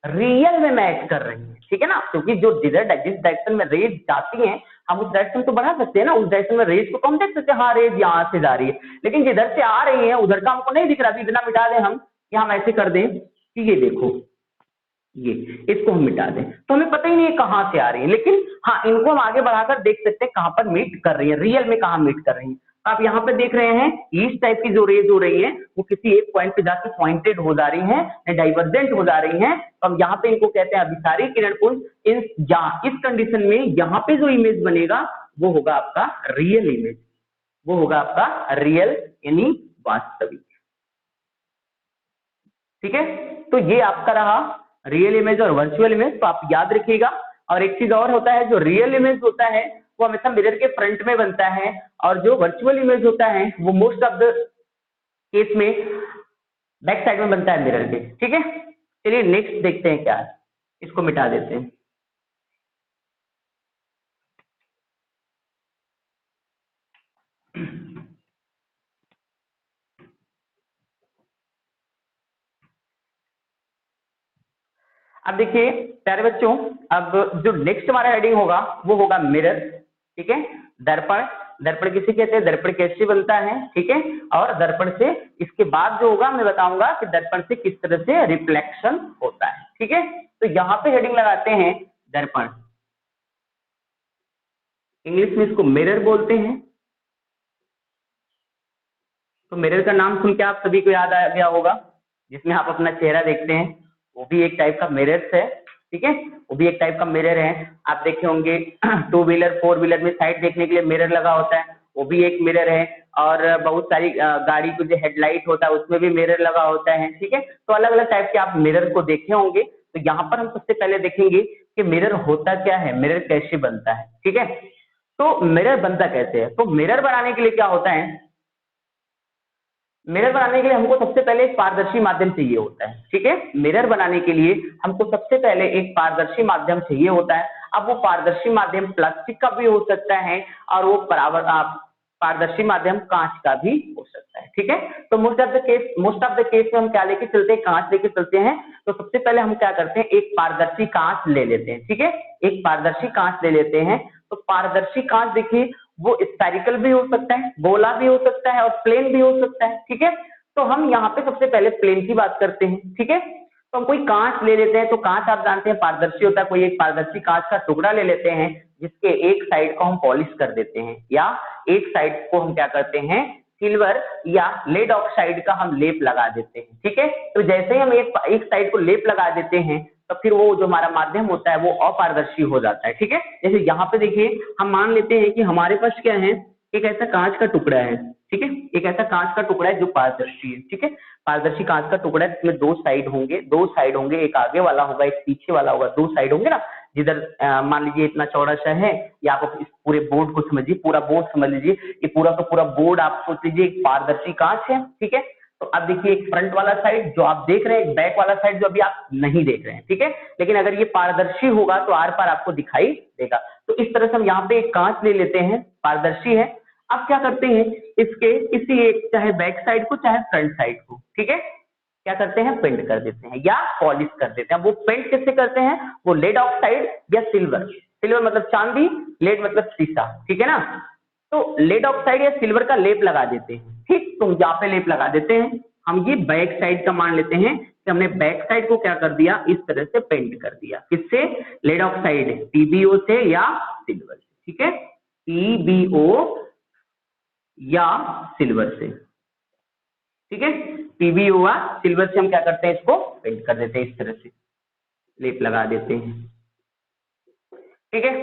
रियल में मैच कर रही है, ठीक है ना, क्योंकि जो जिस डायरेक्शन में रेज जाती हैं हम उस डायरेक्शन को बढ़ा सकते हैं ना, उस डायरेक्शन में रेज को तो हम देख सकते हैं, हाँ रेज यहाँ से जा रही है, लेकिन जिधर से आ रही है उधर का हमको नहीं दिख रहा, अभी इतना मिटा दें हम, या हम ऐसे कर दें कि ये देखो, ये इसको हम मिटा दें तो हमें पता ही नहीं है कहां से आ रही है, लेकिन हाँ इनको हम आगे बढ़ाकर देख सकते हैं कहां पर मीट कर रही है, रियल में कहां मीट कर रही है। आप यहाँ पे देख रहे हैं इस टाइप की जो रेज हो रही है वो किसी एक पॉइंट पे जाके पॉइंटेड हो जा रही है, डाइवर्जेंट हो जा रही है, तो हम यहाँ पे इनको कहते हैं अभिसारी किरणपुंज। इस कंडीशन में यहाँ पे जो इमेज बनेगा वो होगा आपका रियल इमेज, वो होगा आपका रियल यानी वास्तविक, ठीक है। तो ये आपका रहा रियल इमेज और वर्चुअल इमेज, तो आप याद रखिएगा। और एक चीज और होता है, जो रियल इमेज होता है वो हमेशा मिरर के फ्रंट में बनता है, और जो वर्चुअल इमेज होता है वो मोस्ट ऑफ द केस में बैक साइड में बनता है मिरर के, ठीक है। चलिए नेक्स्ट देखते हैं क्या है, इसको मिटा देते हैं। अब देखिए प्यारे बच्चों, अब जो नेक्स्ट हमारा हेडिंग होगा वो होगा मिरर, ठीक है। दर्पण, दर्पण किसे कहते हैं, दर्पण कैसे बनता है, ठीक है। और दर्पण से इसके बाद जो होगा मैं बताऊंगा कि दर्पण से किस तरह से रिफ्लेक्शन होता है, ठीक है। तो यहाँ पे हेडिंग लगाते हैं दर्पण, इंग्लिश में इसको मिरर बोलते हैं। तो मिरर का नाम सुन के आप सभी को याद आ गया होगा, जिसमें आप अपना चेहरा देखते हैं, वो भी एक टाइप का मिरर है, ठीक है, वो भी एक टाइप का मिरर है। आप देखे होंगे टू व्हीलर फोर व्हीलर में साइड देखने के लिए मिरर लगा होता है, वो भी एक मिरर है। और बहुत सारी गाड़ी को जो हेडलाइट होता है उसमें भी मिरर लगा होता है, ठीक है। तो अलग अलग टाइप के आप मिरर को देखे होंगे। तो यहाँ पर हम सबसे पहले देखेंगे कि मिरर होता क्या है, मिरर कैसे बनता है, ठीक है। तो मिरर बनता कैसे है, तो मिरर बनाने के लिए क्या होता है, मिरर बनाने के लिए हमको सबसे पहले एक पारदर्शी माध्यम चाहिए होता है, ठीक है। मिरर बनाने के लिए हमको सबसे पहले एक पारदर्शी माध्यम चाहिए होता है। अब वो पारदर्शी माध्यम प्लास्टिक का भी हो सकता है और वो पारदर्शी माध्यम कांच का भी हो सकता है, ठीक है। तो मोस्ट ऑफ द केस में हम क्या लेके चलते हैं, कांच लेके चलते हैं। तो सबसे पहले हम क्या करते हैं, एक पारदर्शी कांच ले लेते हैं, ठीक है, एक पारदर्शी कांच ले लेते हैं। तो पारदर्शी कांच देखिए वो स्फेरिकल भी हो सकता है, गोला भी हो सकता है और प्लेन भी हो सकता है, ठीक है। तो हम यहाँ पे सबसे पहले प्लेन की बात करते हैं, ठीक है। तो हम कोई कांच ले लेते हैं, तो कांच आप जानते हैं पारदर्शी होता है, कोई एक पारदर्शी कांच का टुकड़ा ले लेते हैं जिसके एक साइड को हम पॉलिश कर देते हैं, या एक साइड को हम क्या करते हैं सिल्वर या लेड ऑक्साइड का हम लेप लगा देते हैं, ठीक है। तो जैसे ही हम एक साइड को लेप लगा देते हैं तो फिर वो जो हमारा माध्यम होता है वो अपारदर्शी हो जाता है, ठीक है। जैसे यहाँ पे देखिए हम मान लेते हैं कि हमारे पास क्या है, एक ऐसा कांच का टुकड़ा है, ठीक है, एक ऐसा कांच का टुकड़ा है जो पारदर्शी है, ठीक है। पारदर्शी कांच का टुकड़ा है, इसमें दो साइड होंगे, एक आगे वाला होगा एक पीछे वाला होगा, दो साइड होंगे ना। जिधर मान लीजिए इतना चौड़ा सा है, या आप इस पूरे बोर्ड को समझिए, पूरा बोर्ड समझ लीजिए, ये पूरा का पूरा बोर्ड आप सोच लीजिए एक पारदर्शी कांच है, ठीक है। तो अब देखिए एक फ्रंट वाला साइड जो आप देख रहे हैं, एक बैक वाला साइड जो अभी आप नहीं देख रहे हैं, ठीक है। लेकिन अगर ये पारदर्शी होगा तो आर पार आपको दिखाई देगा। तो इस तरह से हम यहाँ पे एक कांच ले लेते हैं, पारदर्शी है। अब क्या करते हैं, इसके किसी एक चाहे बैक साइड को चाहे फ्रंट साइड को, ठीक है, क्या करते हैं, पेंट कर देते हैं या पॉलिश कर देते हैं। वो पेंट किससे करते हैं, वो लेड ऑक्साइड या सिल्वर, सिल्वर मतलब चांदी, लेड मतलब शीशा, ठीक है ना। तो लेड ऑक्साइड या सिल्वर का लेप लगा देते हैं, ठीक। तो यहाँ पे लेप लगा देते हैं, हम ये बैक साइड का मान लेते हैं कि हमने बैक साइड को क्या कर दिया, इस तरह से पेंट कर दिया, किससे, लेड ऑक्साइड, पीबीओ से या सिल्वर से, ठीक है, पीबीओ या सिल्वर से, ठीक है, पीबीओ या सिल्वर से हम क्या करते हैं, इसको पेंट कर देते हैं, इस तरह से लेप लगा देते हैं, ठीक है।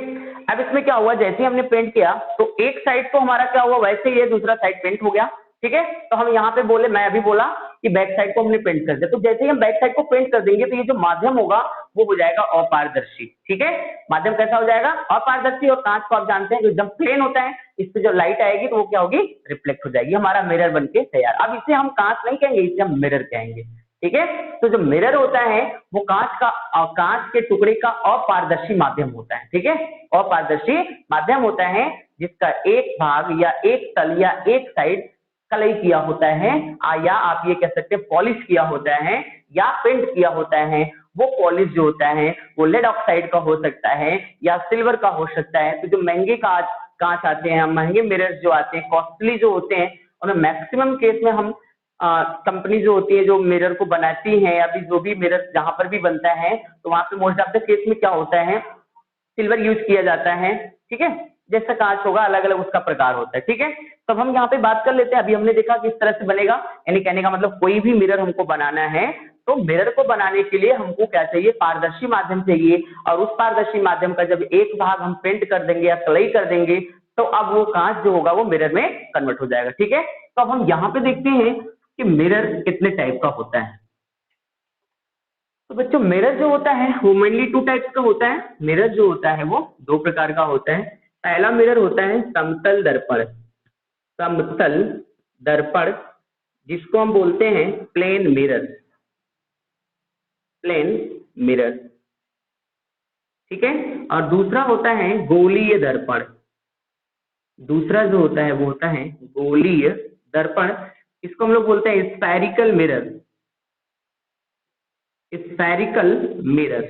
अब इसमें क्या हुआ, जैसे ही हमने पेंट किया तो एक साइड तो हमारा क्या हुआ, वैसे ही है, दूसरा साइड पेंट हो गया, ठीक है। तो हम यहाँ पे बोले, मैं अभी बोला कि बैक साइड को हमने पेंट कर दिया, तो जैसे ही हम बैक साइड को पेंट कर देंगे तो ये जो माध्यम होगा वो हो जाएगा अपारदर्शी, ठीक है। माध्यम कैसा हो जाएगा, अपारदर्शी। और कांच को आप जानते हैं एकदम प्लेन होता है, इस पे जो लाइट आएगी तो वो क्या होगी, रिफ्लेक्ट हो जाएगी, हमारा मिरर बन के तैयार। अब इसे हम कांच नहीं कहेंगे, इसे हम मिरर कहेंगे, ठीक है। तो जो मिरर होता है वो कांच के टुकड़े का अपारदर्शी माध्यम होता है, ठीक है, अपारदर्शी माध्यम होता है जिसका एक भाग या एक तल या एक साइड कलई किया होता है, या आप ये कह सकते हैं पॉलिश किया होता है या पेंट किया होता है। वो पॉलिश जो होता है वो लेड ऑक्साइड का हो सकता है या सिल्वर का हो सकता है। तो जो महंगे कांच आते हैं, महंगे मिरर्स जो आते हैं, कॉस्टली जो होते हैं, उनमें मैक्सिमम केस में हम कंपनी जो होती है जो मिरर को बनाती है, अभी जो भी मिरर जहां पर भी बनता है तो वहां पे मोस्ट ऑफ द केस में क्या होता है, सिल्वर यूज किया जाता है, ठीक है। जैसा कांच होगा अलग अलग उसका प्रकार होता है, ठीक है। तो हम यहाँ पे बात कर लेते हैं, अभी हमने देखा किस तरह से बनेगा, यानी कहने का मतलब कोई भी मिरर हमको बनाना है तो मिरर को बनाने के लिए हमको क्या चाहिए, पारदर्शी माध्यम चाहिए। और उस पारदर्शी माध्यम का जब एक भाग हम पेंट कर देंगे या कलई कर देंगे तो अब वो कांच जो होगा वो मिरर में कन्वर्ट हो जाएगा, ठीक है। तो अब हम यहाँ पे देखते हैं कि मिरर कितने टाइप का होता है। तो बच्चों मिरर जो होता है वो मेनली टू टाइप्स का होता है। मिरर जो होता है वो दो प्रकार का होता है। पहला मिरर होता है समतल दर्पण, समतल दर्पण जिसको हम बोलते हैं प्लेन मिरर, प्लेन मिरर, ठीक है। और दूसरा होता है गोलीय दर्पण, दूसरा जो होता है वो होता है गोलीय दर्पण, इसको हम लोग बोलते हैं स्फेरिकल मिरर, स्फेरिकल मिरर,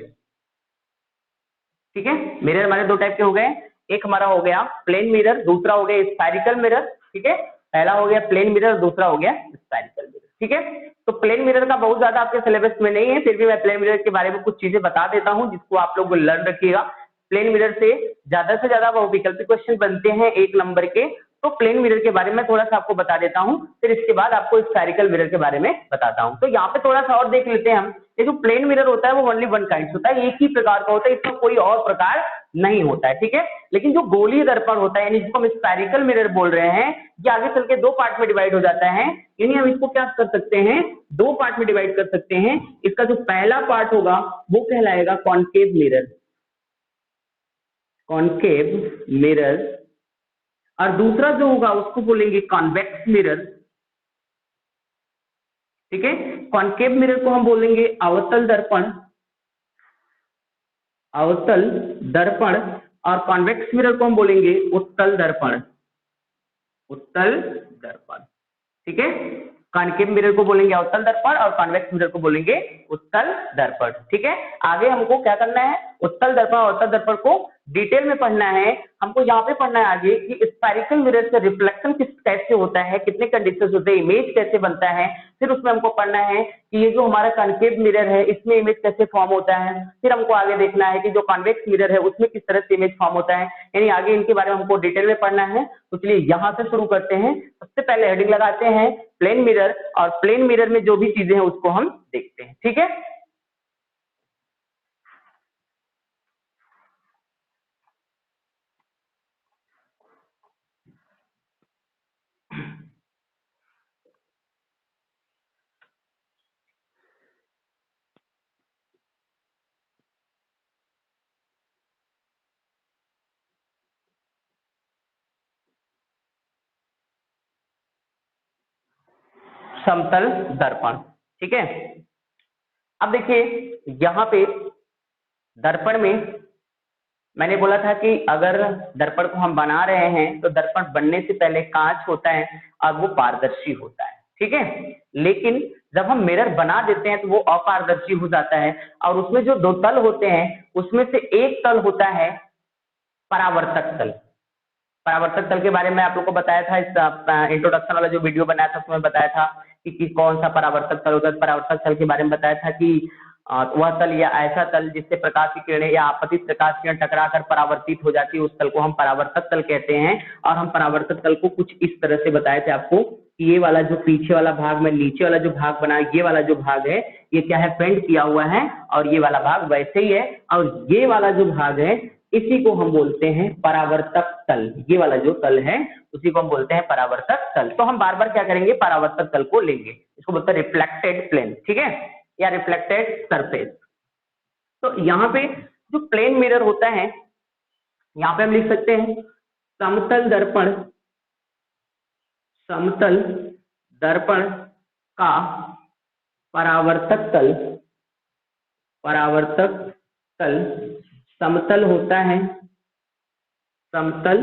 ठीक है। मिरर हमारे दो टाइप के हो गए, एक हमारा हो गया प्लेन मिरर, दूसरा हो गया स्फेरिकल मिरर, ठीक है। पहला हो गया प्लेन मिरर, दूसरा हो गया स्फेरिकल मिरर, ठीक है। तो प्लेन मिरर का बहुत ज्यादा आपके सिलेबस में नहीं है, फिर भी मैं प्लेन मिरर के बारे में कुछ चीजें बता देता हूं जिसको आप लोग लर्न रखिएगा। प्लेन मिरर से ज्यादा बहुविकल्पी क्वेश्चन बनते हैं 1 नंबर के, तो प्लेन मिरर के बारे में थोड़ा सा आपको बता देता हूं, फिर इसके बाद आपको स्फेरिकल मिरर के बारे में बताता हूं। तो यहाँ पे थोड़ा सा और देख लेते हैं हम। ये जो प्लेन मिरर होता है वो ओनली वन काइंड होता है, एक ही प्रकार का होता है, इसमें कोई और प्रकार नहीं होता है, ठीक है। लेकिन जो गोलीय दर्पण होता है यानी जिसको हम स्फेरिकल मिरर बोल रहे हैं, ये आगे चल के दो पार्ट में डिवाइड हो जाता है, यानी हम इसको क्या कर सकते हैं, दो पार्ट में डिवाइड कर सकते हैं। इसका जो पहला पार्ट होगा वो कहलाएगा कॉनकेव मिरर, कॉनकेव मिरर, और दूसरा जो होगा उसको बोलेंगे कॉन्वेक्स मिरर, ठीक है। कॉनकेव मिरर को हम बोलेंगे अवतल दर्पण, अवतल दर्पण, और कॉन्वेक्स मिरर को हम बोलेंगे उत्तल दर्पण, उत्तल दर्पण, ठीक है। कॉनकेव मिरर को बोलेंगे अवतल दर्पण और कॉन्वेक्स मिरर को बोलेंगे उत्तल दर्पण, ठीक है। आगे हमको क्या करना है, उत्तल दर्पण और उत्तल दर्पण को डिटेल में पढ़ना है। हमको यहाँ पे पढ़ना है आगे कि स्फेरिकल मिरर से रिफ्लेक्शन कैसे होता है, कितने कंडीशंस होते हैं, इमेज कैसे बनता है। फिर उसमें हमको पढ़ना है कि ये जो हमारा कॉनकेव मिरर है इसमें इमेज कैसे फॉर्म होता है। फिर हमको आगे देखना है कि जो कॉन्वेक्स मिरर है उसमें किस तरह से इमेज फॉर्म होता है, यानी आगे इनके बारे में हमको डिटेल में पढ़ना है। तो चलिए यहाँ से शुरू करते हैं। सबसे पहले हेडिंग लगाते हैं प्लेन मिरर, और प्लेन मिरर में जो भी चीजें हैं उसको हम देखते हैं, ठीक है। समतल दर्पण, ठीक है। अब देखिए यहाँ पे दर्पण में मैंने बोला था कि अगर दर्पण को हम बना रहे हैं तो दर्पण बनने से पहले कांच होता है और वो पारदर्शी होता है, ठीक है। लेकिन जब हम मिरर बना देते हैं तो वो अपारदर्शी हो जाता है, और उसमें जो दो तल होते हैं उसमें से एक तल होता है परावर्तक तल। परावर्तक तल के बारे में आप लोग को बताया था, इस इंट्रोडक्शन वाला जो वीडियो बनाया था उसमें बताया था कि कौन सा परावर्तक तल होता है। परावर्तक तल के बारे में बताया था कि वह तल या ऐसा तल जिससे प्रकाश की किरणें या आपतित प्रकाश किरण टकराकर परावर्तित हो जाती है, उस तल को हम परावर्तक तल कहते हैं। और हम परावर्तक तल को कुछ इस तरह से बताए थे आपको कि ये वाला जो पीछे वाला भाग में नीचे वाला जो भाग बना, ये वाला जो भाग है ये क्या है, पेंट किया हुआ है, और ये वाला भाग वैसे ही है, और ये वाला जो भाग है इसी को हम बोलते हैं परावर्तक तल। ये वाला जो तल है उसी को हम बोलते हैं परावर्तक तल। तो हम बार बार क्या करेंगे, परावर्तक तल को लेंगे, इसको बोलते हैं रिफ्लेक्टेड प्लेन, ठीक है, या रिफ्लेक्टेड सरफेस। तो यहाँ पे जो प्लेन मिरर होता है, यहाँ पे हम लिख सकते हैं समतल दर्पण, समतल दर्पण का परावर्तक तल, परावर्तक तल समतल होता है, समतल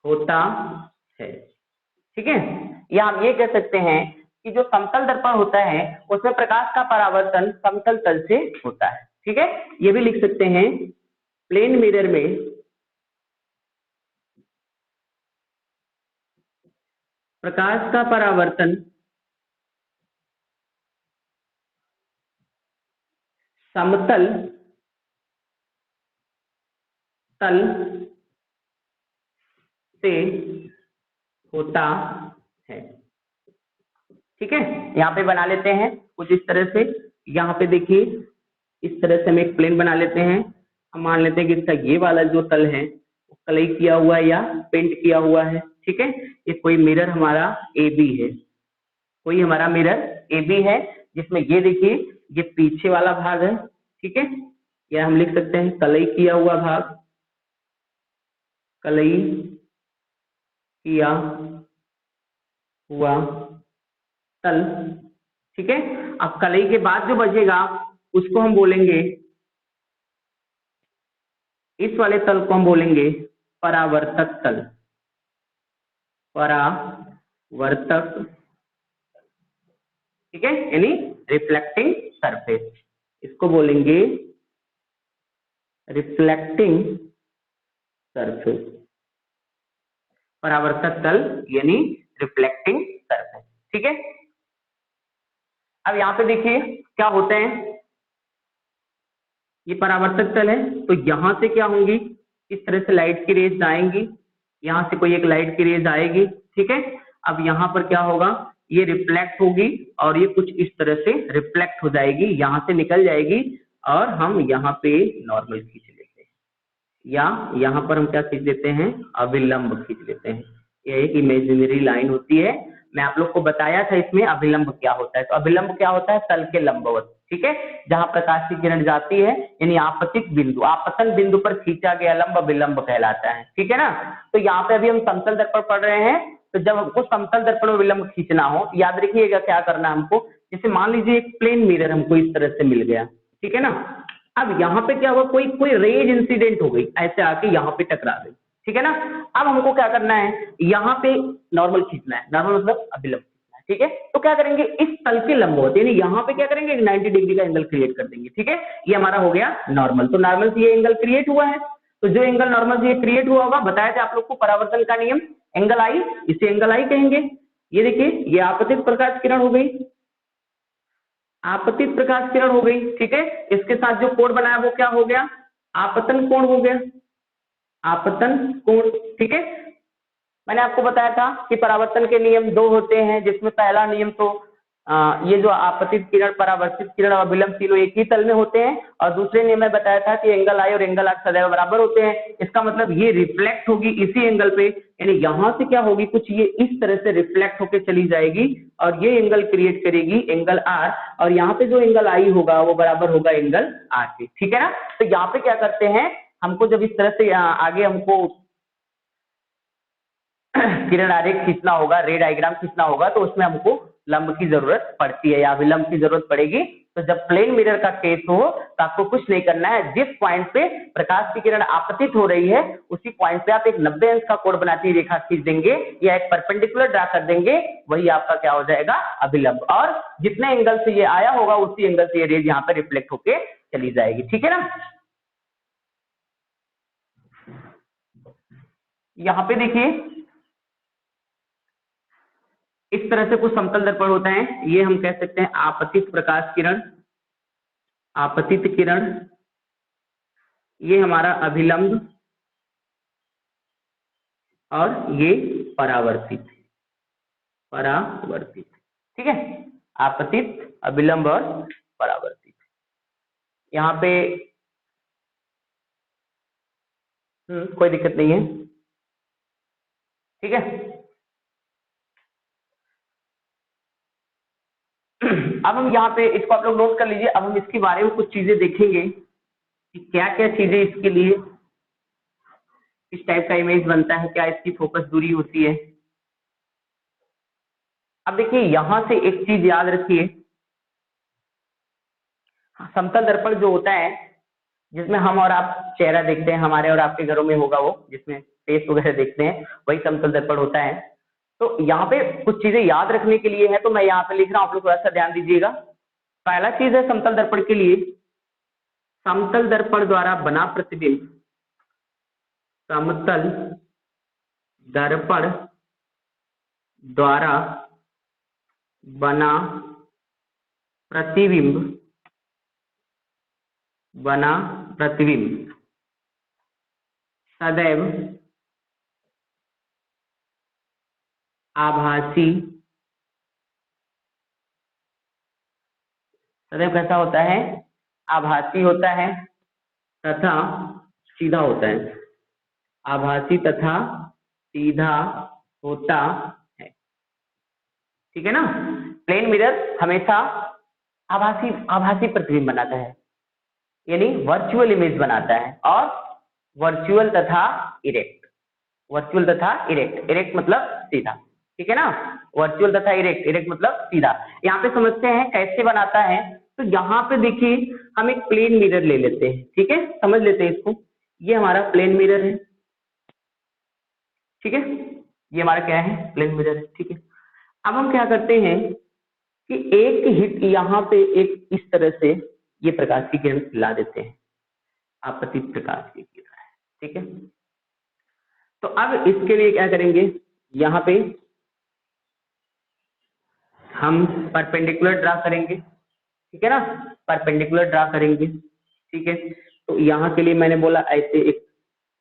होता है, ठीक है। या हम ये कह सकते हैं कि जो समतल दर्पण होता है उसमें प्रकाश का परावर्तन समतल तल से होता है, ठीक है। ये भी लिख सकते हैं प्लेन मिरर में प्रकाश का परावर्तन समतल तल से होता है, ठीक है। यहाँ पे बना लेते हैं कुछ इस तरह से। यहाँ पे देखिए इस तरह से हम एक प्लेन बना लेते हैं। हम मान लेते हैं कि इसका ये वाला जो तल है वो कलई किया हुआ है या पेंट किया हुआ है, ठीक है। ये कोई मिरर हमारा ए बी है, कोई हमारा मिरर ए बी है, जिसमें ये देखिए ये पीछे वाला भाग है, ठीक है, या हम लिख सकते हैं कलई किया हुआ भाग, कलई किया हुआ तल, ठीक है। अब कलई के बाद जो बचेगा उसको हम बोलेंगे, इस वाले तल को हम बोलेंगे परावर्तक तल, परावर्तक, ठीक है, यानी रिफ्लेक्टिंग सरफेस, इसको बोलेंगे रिफ्लेक्टिंग सरफेस, परावर्तक तल यानी रिफ्लेक्टिंग सरफेस, ठीक है। अब यहाँ पे देखिए क्या होते हैं, ये परावर्तक तल है तो यहाँ से क्या होंगी, इस तरह से लाइट की रेज आएंगी, यहाँ से कोई एक लाइट की रेज आएगी, ठीक है। अब यहाँ पर क्या होगा, ये रिफ्लेक्ट होगी और ये कुछ इस तरह से रिफ्लेक्ट हो जाएगी, यहाँ से निकल जाएगी, और हम यहाँ पे नॉर्मल खींच लेते हैं, या यहाँ पर हम क्या खींच लेते हैं, अविलंब खींच लेते हैं। ये एक इमेजिनरी लाइन होती है, मैं आप लोग को बताया था इसमें अभिलंब क्या होता है। तो अभिलंब क्या होता है, तल के लंबवत, ठीक है, जहां प्रकाश की किरण जाती है, यानी आपतित बिंदु, आपतन बिंदु पर खींचा गया लंब अभिलंब कहलाता है, ठीक है ना। तो यहाँ पे अभी हम समतल दर्पण पढ़ रहे हैं, तो जब हमको समतल दर्पण में विलंब खींचना हो तो याद रखिएगा क्या करना है हमको। जैसे मान लीजिए एक प्लेन मिरर हमको इस तरह से मिल गया, ठीक है ना। अब यहाँ पे क्या हुआ, कोई रेज इंसिडेंट हो गई, ऐसे आके यहाँ पे टकरा गई, ठीक है ना। अब हमको क्या करना है, यहाँ पे नॉर्मल खींचना है, नॉर्मल मतलब अभिलंब खींचना है, ठीक है। तो क्या करेंगे, इस तल के लंबवत, यानी यहाँ पे क्या करेंगे 90 डिग्री का एंगल क्रिएट कर देंगे, ठीक है। ये हमारा हो गया नॉर्मल। तो नॉर्मल से ये एंगल क्रिएट हुआ है, तो जो एंगल नॉर्मल से ये क्रिएट हुआ होगा, बताया था आप लोग को परावर्तन का नियम, एंगल आई, इसे एंगल आई कहेंगे। ये देखिए ये आपतित प्रकाश किरण हो गई, आपतित प्रकाश किरण हो गई, ठीक है। इसके साथ जो कोण बनाया वो क्या हो गया, आपतन कोण हो गया, आपतन कोण, ठीक है। मैंने आपको बताया था कि परावर्तन के नियम दो होते हैं, जिसमें पहला नियम तो ये जो आपतित किरण, परावर्तित किरण और अभिलंब तीनों एक ही तल में होते हैं, और दूसरे नियम में बताया था कि एंगल आई और एंगल आर सदैव बराबर होते हैं। इसका मतलब ये रिफ्लेक्ट होगी इसी एंगल पे, यानी यहां से क्या होगी, कुछ ये इस तरह से रिफ्लेक्ट होकर चली जाएगी और ये एंगल क्रिएट करेगी एंगल आर, और यहाँ पे जो एंगल आई होगा वो बराबर होगा एंगल आर के, ठीक है ना। तो यहाँ पे क्या करते हैं, हमको जब इस तरह से आगे हमको किरण आरेख खींचना होगा, रे डायग्राम खींचना होगा, तो उसमें हमको लंब की जरूरत पड़ती है या अभिलंब की जरूरत पड़ेगी। तो जब प्लेन मिरर का केस हो तो आपको कुछ नहीं करना है, जिस पॉइंट पे प्रकाश की किरण आपतित हो रही है उसी पॉइंट पे आप एक 90 अंश का कोण बनाती हुई रेखा खींच देंगे या एक परपेंडिकुलर ड्रा कर देंगे, वही आपका क्या हो जाएगा, अभिलंब। और जितने एंगल से ये आया होगा उसी एंगल से ये रेज यहाँ पे रिफ्लेक्ट होके चली जाएगी। ठीक है ना। यहाँ पे देखिए इस तरह से कुछ समतल दर्पण होता है, ये हम कह सकते हैं आपतित प्रकाश किरण, आपतित किरण, ये हमारा अभिलंब और ये परावर्तित, परावर्तित। ठीक है, आपतित, अभिलंब और परावर्तित। यहाँ पे कोई दिक्कत नहीं है। ठीक है, अब हम यहाँ पे इसको आप लोग नोट कर लीजिए। अब हम इसके बारे में कुछ चीजें देखेंगे कि क्या क्या चीजें इसके लिए, किस टाइप का इमेज बनता है, क्या इसकी फोकस दूरी होती है। अब देखिए यहां से एक चीज याद रखिए, समतल दर्पण जो होता है जिसमें हम और आप चेहरा देखते हैं, हमारे और आपके घरों में होगा वो, जिसमें फेस वगैरह देखते हैं, वही समतल दर्पण होता है। तो यहाँ पे कुछ चीजें याद रखने के लिए है, तो मैं यहाँ पे लिख रहा हूँ, आप लोग थोड़ा सा ध्यान दीजिएगा। पहला चीज है समतल दर्पण के लिए, समतल दर्पण द्वारा बना प्रतिबिंब, समतल दर्पण द्वारा बना प्रतिबिंब, बना प्रतिबिंब सदैव आभासी, सदैव कैसा होता है, आभासी होता है तथा सीधा होता है, आभासी तथा सीधा होता है। ठीक है ना। प्लेन मिरर हमेशा आभासी आभासी प्रतिबिंब बनाता है, यानी वर्चुअल इमेज बनाता है, और वर्चुअल तथा इरेक्ट, वर्चुअल तथा इरेक्ट, इरेक्ट मतलब सीधा। ठीक है ना, वर्चुअल तथा इरेक्ट, इरेक्ट मतलब सीधा। यहाँ पे समझते हैं कैसे बनाता है। तो यहाँ पे देखिए हम एक प्लेन मिरर ले लेते हैं, ठीक है, समझ लेते हैं इसको। ये हमारा प्लेन मिरर है, ठीक है, ये हमारा क्या है, प्लेन मिरर है। ठीक है, अब हम क्या करते हैं कि एक हिट यहाँ पे एक इस तरह से ये प्रकाश की किरण ला देते हैं, आपतित प्रकाश की किरण है। ठीक है, तो अब इसके लिए क्या करेंगे, यहाँ पे हम परपेंडिकुलर ड्रा करेंगे। ठीक है ना, परपेंडिकुलर ड्रा करेंगे। ठीक है, तो यहाँ के लिए मैंने बोला ऐसे एक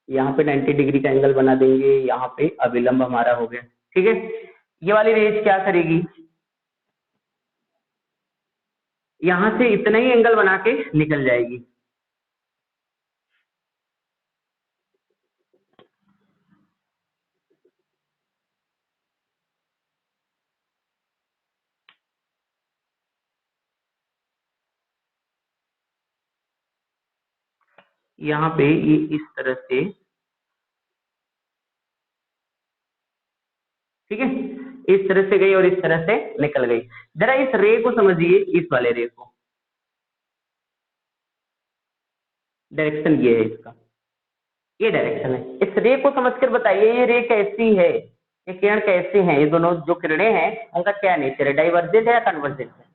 यहाँ पे 90 डिग्री का एंगल बना देंगे, यहाँ पे अभिलंब हमारा हो गया। ठीक है, ये वाली रेज क्या करेगी, यहाँ से इतना ही एंगल बना के निकल जाएगी। यहाँ पे ये इस तरह से, ठीक है, इस तरह से गई और इस तरह से निकल गई। जरा इस रे को समझिए, इस वाले रे को, डायरेक्शन ये है इसका, ये डायरेक्शन है। इस रे को समझकर बताइए ये रे कैसी है, ये किरण कैसे हैं, ये दोनों जो किरणें हैं उनका क्या नेचर है, डाइवर्जेंट है या कन्वर्जेंट है।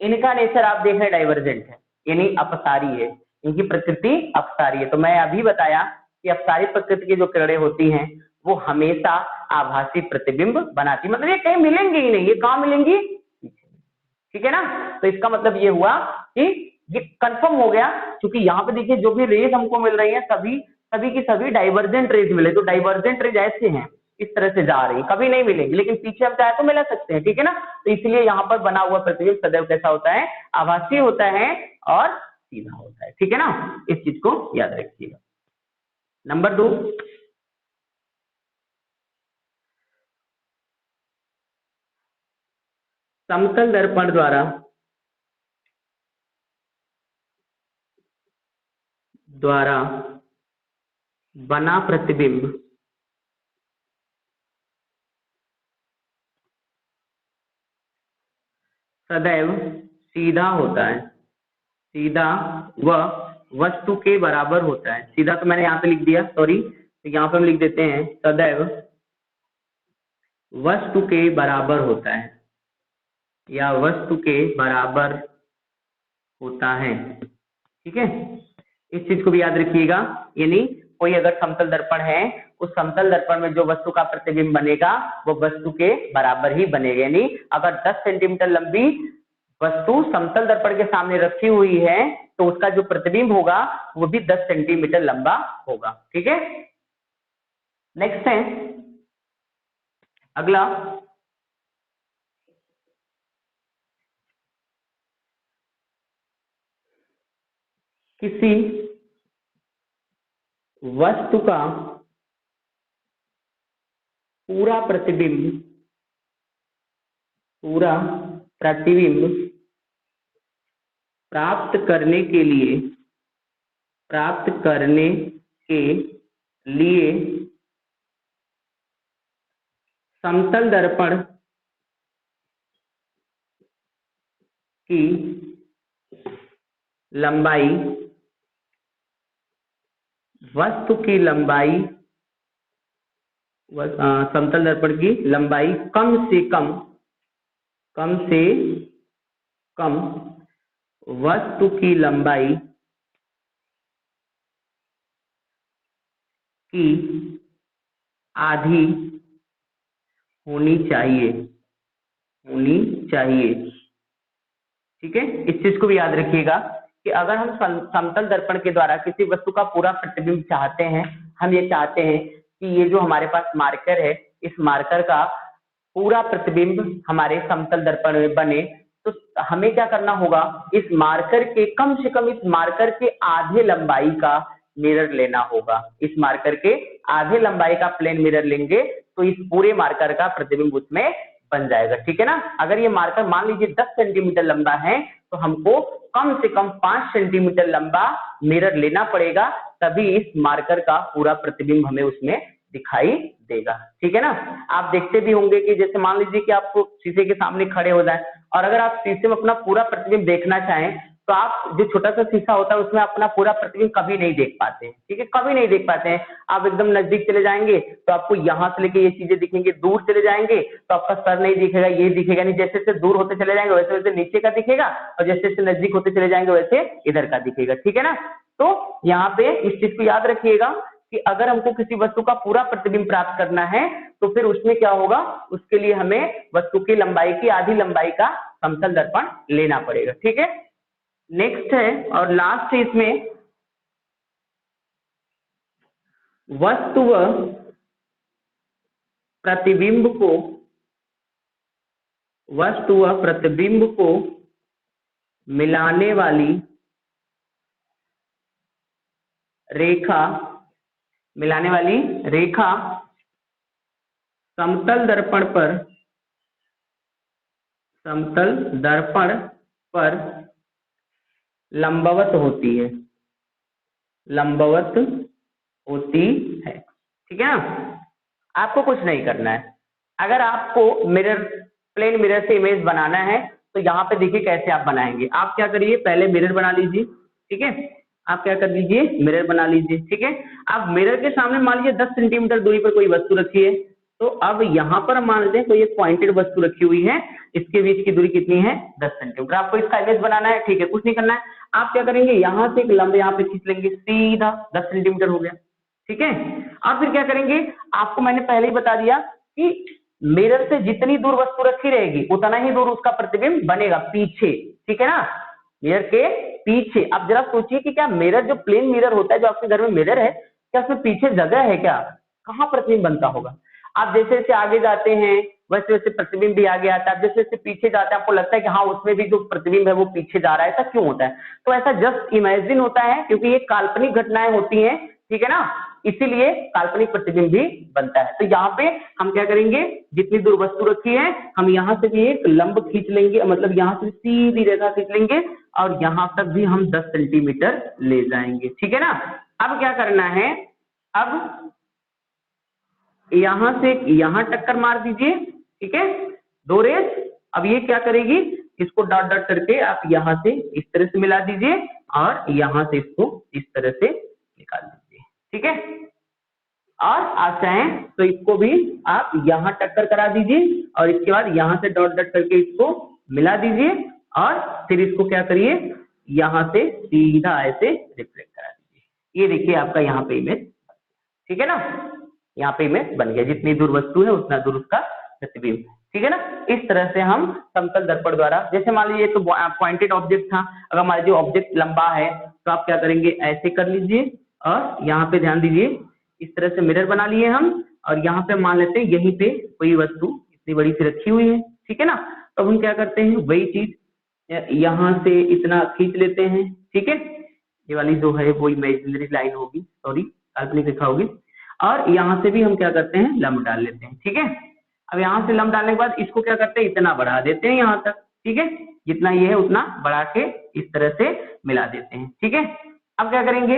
इनका नेचर आप देख रहे हैं डाइवर्जेंट है, यानी अपसारी है, इनकी प्रकृति अपसारी है। तो मैं अभी बताया कि अपसारी प्रकृति की जो किरणें होती हैं वो हमेशा आभासी प्रतिबिंब बनाती, मतलब ये कहीं मिलेंगी ही नहीं, ये कहाँ मिलेंगी। ठीक है ना, तो इसका मतलब ये हुआ कि ये कंफर्म हो गया, क्योंकि यहाँ पे देखिए जो भी रेज हमको मिल रही है सभी सभी की सभी डाइवर्जेंट रेज मिले। तो डाइवर्जेंट रेज ऐसे हैं, इस तरह से जा रही, कभी नहीं मिलेगी, लेकिन पीछे हम चाहे तो मिला सकते हैं। ठीक है ना, तो इसलिए यहाँ पर बना हुआ प्रतिबिंब सदैव कैसा होता है, आभासी होता है और सीधा होता है। ठीक है ना, इस चीज को याद रखिएगा। नंबर 2, समतल दर्पण द्वारा बना प्रतिबिंब सदैव सीधा होता है, सीधा व वस्तु के बराबर होता है। सीधा तो मैंने यहाँ पे लिख दिया, सॉरी, तो यहाँ पे हम लिख देते हैं सदैव वस्तु के बराबर होता है या वस्तु के बराबर होता है। ठीक है, इस चीज को भी याद रखिएगा। यानी कोई अगर समतल दर्पण है, उस समतल दर्पण में जो वस्तु का प्रतिबिंब बनेगा वो वस्तु के बराबर ही बनेगा। यानी अगर 10 सेंटीमीटर लंबी वस्तु समतल दर्पण के सामने रखी हुई है तो उसका जो प्रतिबिंब होगा वो भी 10 सेंटीमीटर लंबा होगा। ठीक है, नेक्स्ट है अगला, किसी वस्तु का पूरा प्रतिबिंब प्राप्त करने के लिए समतल दर्पण की लंबाई, वस्तु की लंबाई, समतल दर्पण की लंबाई कम से कम वस्तु की लंबाई की आधी होनी चाहिए। ठीक है, इस चीज को भी याद रखिएगा कि अगर हम समतल दर्पण के द्वारा किसी वस्तु का पूरा प्रतिबिंब चाहते हैं, हम ये चाहते हैं कि ये जो हमारे पास मार्कर है, इस मार्कर का पूरा प्रतिबिंब हमारे समतल दर्पण में बने, तो हमें क्या करना होगा, इस मार्कर के कम से कम इस मार्कर के आधे लंबाई का मिरर लेना होगा। इस मार्कर के आधे लंबाई का प्लेन मिरर लेंगे तो इस पूरे मार्कर का प्रतिबिंब उसमें बन जाएगा। ठीक है ना, अगर ये मार्कर मान लीजिए 10 सेंटीमीटर लंबा है तो हमको कम से कम 5 सेंटीमीटर लंबा मिरर लेना पड़ेगा, तभी इस मार्कर का पूरा प्रतिबिंब हमें उसमें दिखाई देगा। ठीक है ना, आप देखते भी होंगे कि जैसे मान लीजिए कि आपको शीशे के सामने खड़े हो जाए और अगर आप शीशे में अपना पूरा प्रतिबिंब देखना चाहें तो आप जो छोटा सा शीशा होता है उसमें अपना पूरा प्रतिबिंब कभी नहीं देख पाते हैं। ठीक है, कभी नहीं देख पाते हैं। आप एकदम नजदीक चले जाएंगे तो आपको यहाँ से लेके ये चीजें दिखेंगे, दूर चले जाएंगे तो आपका सर नहीं दिखेगा, ये दिखेगा नहीं। जैसे जैसे दूर होते चले जाएंगे वैसे वैसे नीचे का दिखेगा और जैसे जैसे नजदीक होते चले जाएंगे वैसे इधर का दिखेगा। ठीक है ना, तो यहाँ पे इस चीज को याद रखिएगा कि अगर हमको किसी वस्तु का पूरा प्रतिबिंब प्राप्त करना है तो फिर उसमें क्या होगा, उसके लिए हमें वस्तु की लंबाई की आधी लंबाई का समतल दर्पण लेना पड़ेगा। ठीक है, नेक्स्ट है और लास्ट है इसमें, वस्तु व प्रतिबिंब को मिलाने वाली रेखा समतल दर्पण पर लंबवत होती है। ठीक है ना, आपको कुछ नहीं करना है। अगर आपको प्लेन मिरर से इमेज बनाना है तो यहाँ पे देखिए कैसे आप बनाएंगे। आप क्या करिए, पहले मिरर बना लीजिए। ठीक है, आप क्या कर लीजिए, मिरर बना लीजिए। ठीक है, आप मिरर के सामने मान लीजिए 10 सेंटीमीटर दूरी पर कोई वस्तु रखी है, तो अब यहाँ पर मान लेते हैं कोई एक पॉइंटेड वस्तु रखी हुई है, इसके बीच की दूरी कितनी है, 10 सेंटीमीटर। आपको इसका इमेज बनाना है। ठीक है, कुछ नहीं करना है, आप क्या करेंगे, यहाँ से एक लंब यहाँ पे खींच लेंगे, सीधा 10 सेंटीमीटर हो गया। ठीक है, और फिर क्या करेंगे, आपको मैंने पहले ही बता दिया कि मिरर से जितनी दूर वस्तु रखी रहेगी उतना ही दूर उसका प्रतिबिंब बनेगा पीछे। ठीक है ना, मिरर के पीछे। अब जरा सोचिए कि क्या मिरर, जो प्लेन मिरर होता है, जो आपके घर में मिरर है, क्या उसमें पीछे जगह है क्या, कहाँ प्रतिबिंब बनता होगा। आप जैसे जैसे आगे जाते हैं वैसे वैसे प्रतिबिंब भी आगे आता है, जैसे जैसे पीछे जाते हैं आपको लगता है कि हाँ उसमें भी जो प्रतिबिंब है वो पीछे जा रहा है। ऐसा क्यों होता है, तो ऐसा जस्ट इमेजिन होता है क्योंकि ये काल्पनिक घटनाएं होती हैं। ठीक है ना, इसीलिए काल्पनिक प्रतिबिंब भी बनता है। तो यहाँ पे हम क्या करेंगे, जितनी दूर वस्तु रखी है हम यहाँ से भी एक लंब खींच लेंगे, मतलब यहाँ से सीधी रेखा खींच लेंगे और यहाँ तक भी हम 10 सेंटीमीटर ले जाएंगे। ठीक है ना, अब क्या करना है, अब यहां से यहां टक्कर मार दीजिए। ठीक है, दो रेस। अब ये क्या करेगी, इसको डॉट डॉट करके आप यहाँ से इस तरह से मिला दीजिए और यहाँ से इसको इस तरह से निकाल दीजिए, ठीक है। और आप चाहें तो इसको भी आप यहाँ टक्कर करा दीजिए और इसके बाद यहाँ से डॉट डॉट करके इसको मिला दीजिए और फिर इसको क्या करिए, यहाँ से सीधा ऐसे रिफ्लेक्ट करा दीजिए। ये देखिए आपका यहाँ पे इमेज, ठीक है ना, यहाँ पे इमेज बन गया। जितनी दूर वस्तु है उतना दूर उसका प्रतिबिंब, ठीक है ना। इस तरह से हम समतल दर्पण द्वारा, जैसे मान लीजिए तो पॉइंटेड ऑब्जेक्ट था, अगर मान लीजिए ऑब्जेक्ट लंबा है तो आप क्या करेंगे, ऐसे कर लीजिए और यहाँ पे ध्यान दीजिए इस तरह से मिरर बना लिए हम और यहाँ पे मान लेते हैं यहीं पे कोई वस्तु इतनी बड़ी सी रखी हुई है, ठीक है ना। तो हम क्या करते हैं, वही चीज यहाँ से इतना खींच लेते हैं, ठीक है। ये वाली जो है वो इमेजिनरी लाइन होगी, सॉरी काल्पनिक रेखा होगी। और यहाँ से भी हम क्या करते हैं, लंब डाल लेते हैं, ठीक है। अब यहाँ से लंब डालने के बाद इसको क्या करते हैं, इतना बढ़ा देते हैं यहाँ तक, ठीक है। जितना ये है उतना बढ़ा के इस तरह से मिला देते हैं, ठीक है। अब क्या करेंगे,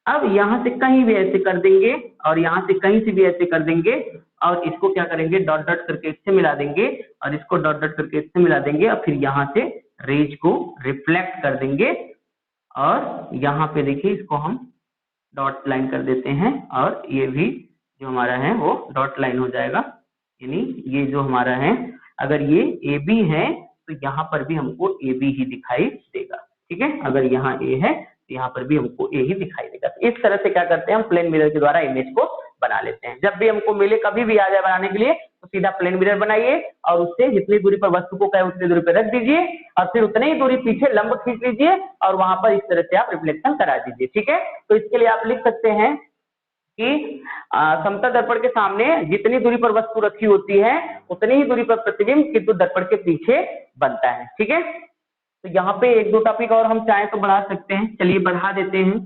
अब यहाँ से कहीं भी ऐसे कर देंगे और यहाँ से कहीं से भी ऐसे कर देंगे और इसको क्या करेंगे, डॉट डॉट करके इससे मिला देंगे और इसको डॉट डॉट करके इससे मिला देंगे और फिर यहाँ से रेज को रिफ्लेक्ट कर देंगे और यहाँ पे देखिए इसको हम डॉट लाइन कर देते हैं और ये भी जो हमारा है वो डॉट लाइन हो जाएगा। यानी ये जो हमारा है, अगर ये ए बी है तो यहाँ पर भी हमको ए बी ही दिखाई देगा, ठीक है। अगर यहाँ ए है तो यहाँ पर भी हमको ए ही दिखाई देगा। तो इस तरह से क्या करते हैं, हम प्लेन मिरर के द्वारा इमेज को बना लेते हैं। जब भी हमको मिले, कभी भी आ जाए बनाने के लिए, तो सीधा प्लेन मिरर बनाइए और उससे जितनी दूरी पर वस्तु को कहे उतनी दूरी पर रख दीजिए और फिर उतनी ही दूरी पीछे लंब खींच लीजिए और वहां पर इस तरह से आप रिफ्लेक्शन करा दीजिए, ठीक है। तो इसके लिए आप लिख सकते हैं कि समतल दर्पण के सामने जितनी दूरी पर वस्तु रखी होती है उतनी ही दूरी पर प्रतिबिंब किंतु दर्पण के पीछे बनता है, ठीक है। तो यहाँ पे एक दो टॉपिक और हम चाहें तो बढ़ा सकते हैं, चलिए बढ़ा देते हैं,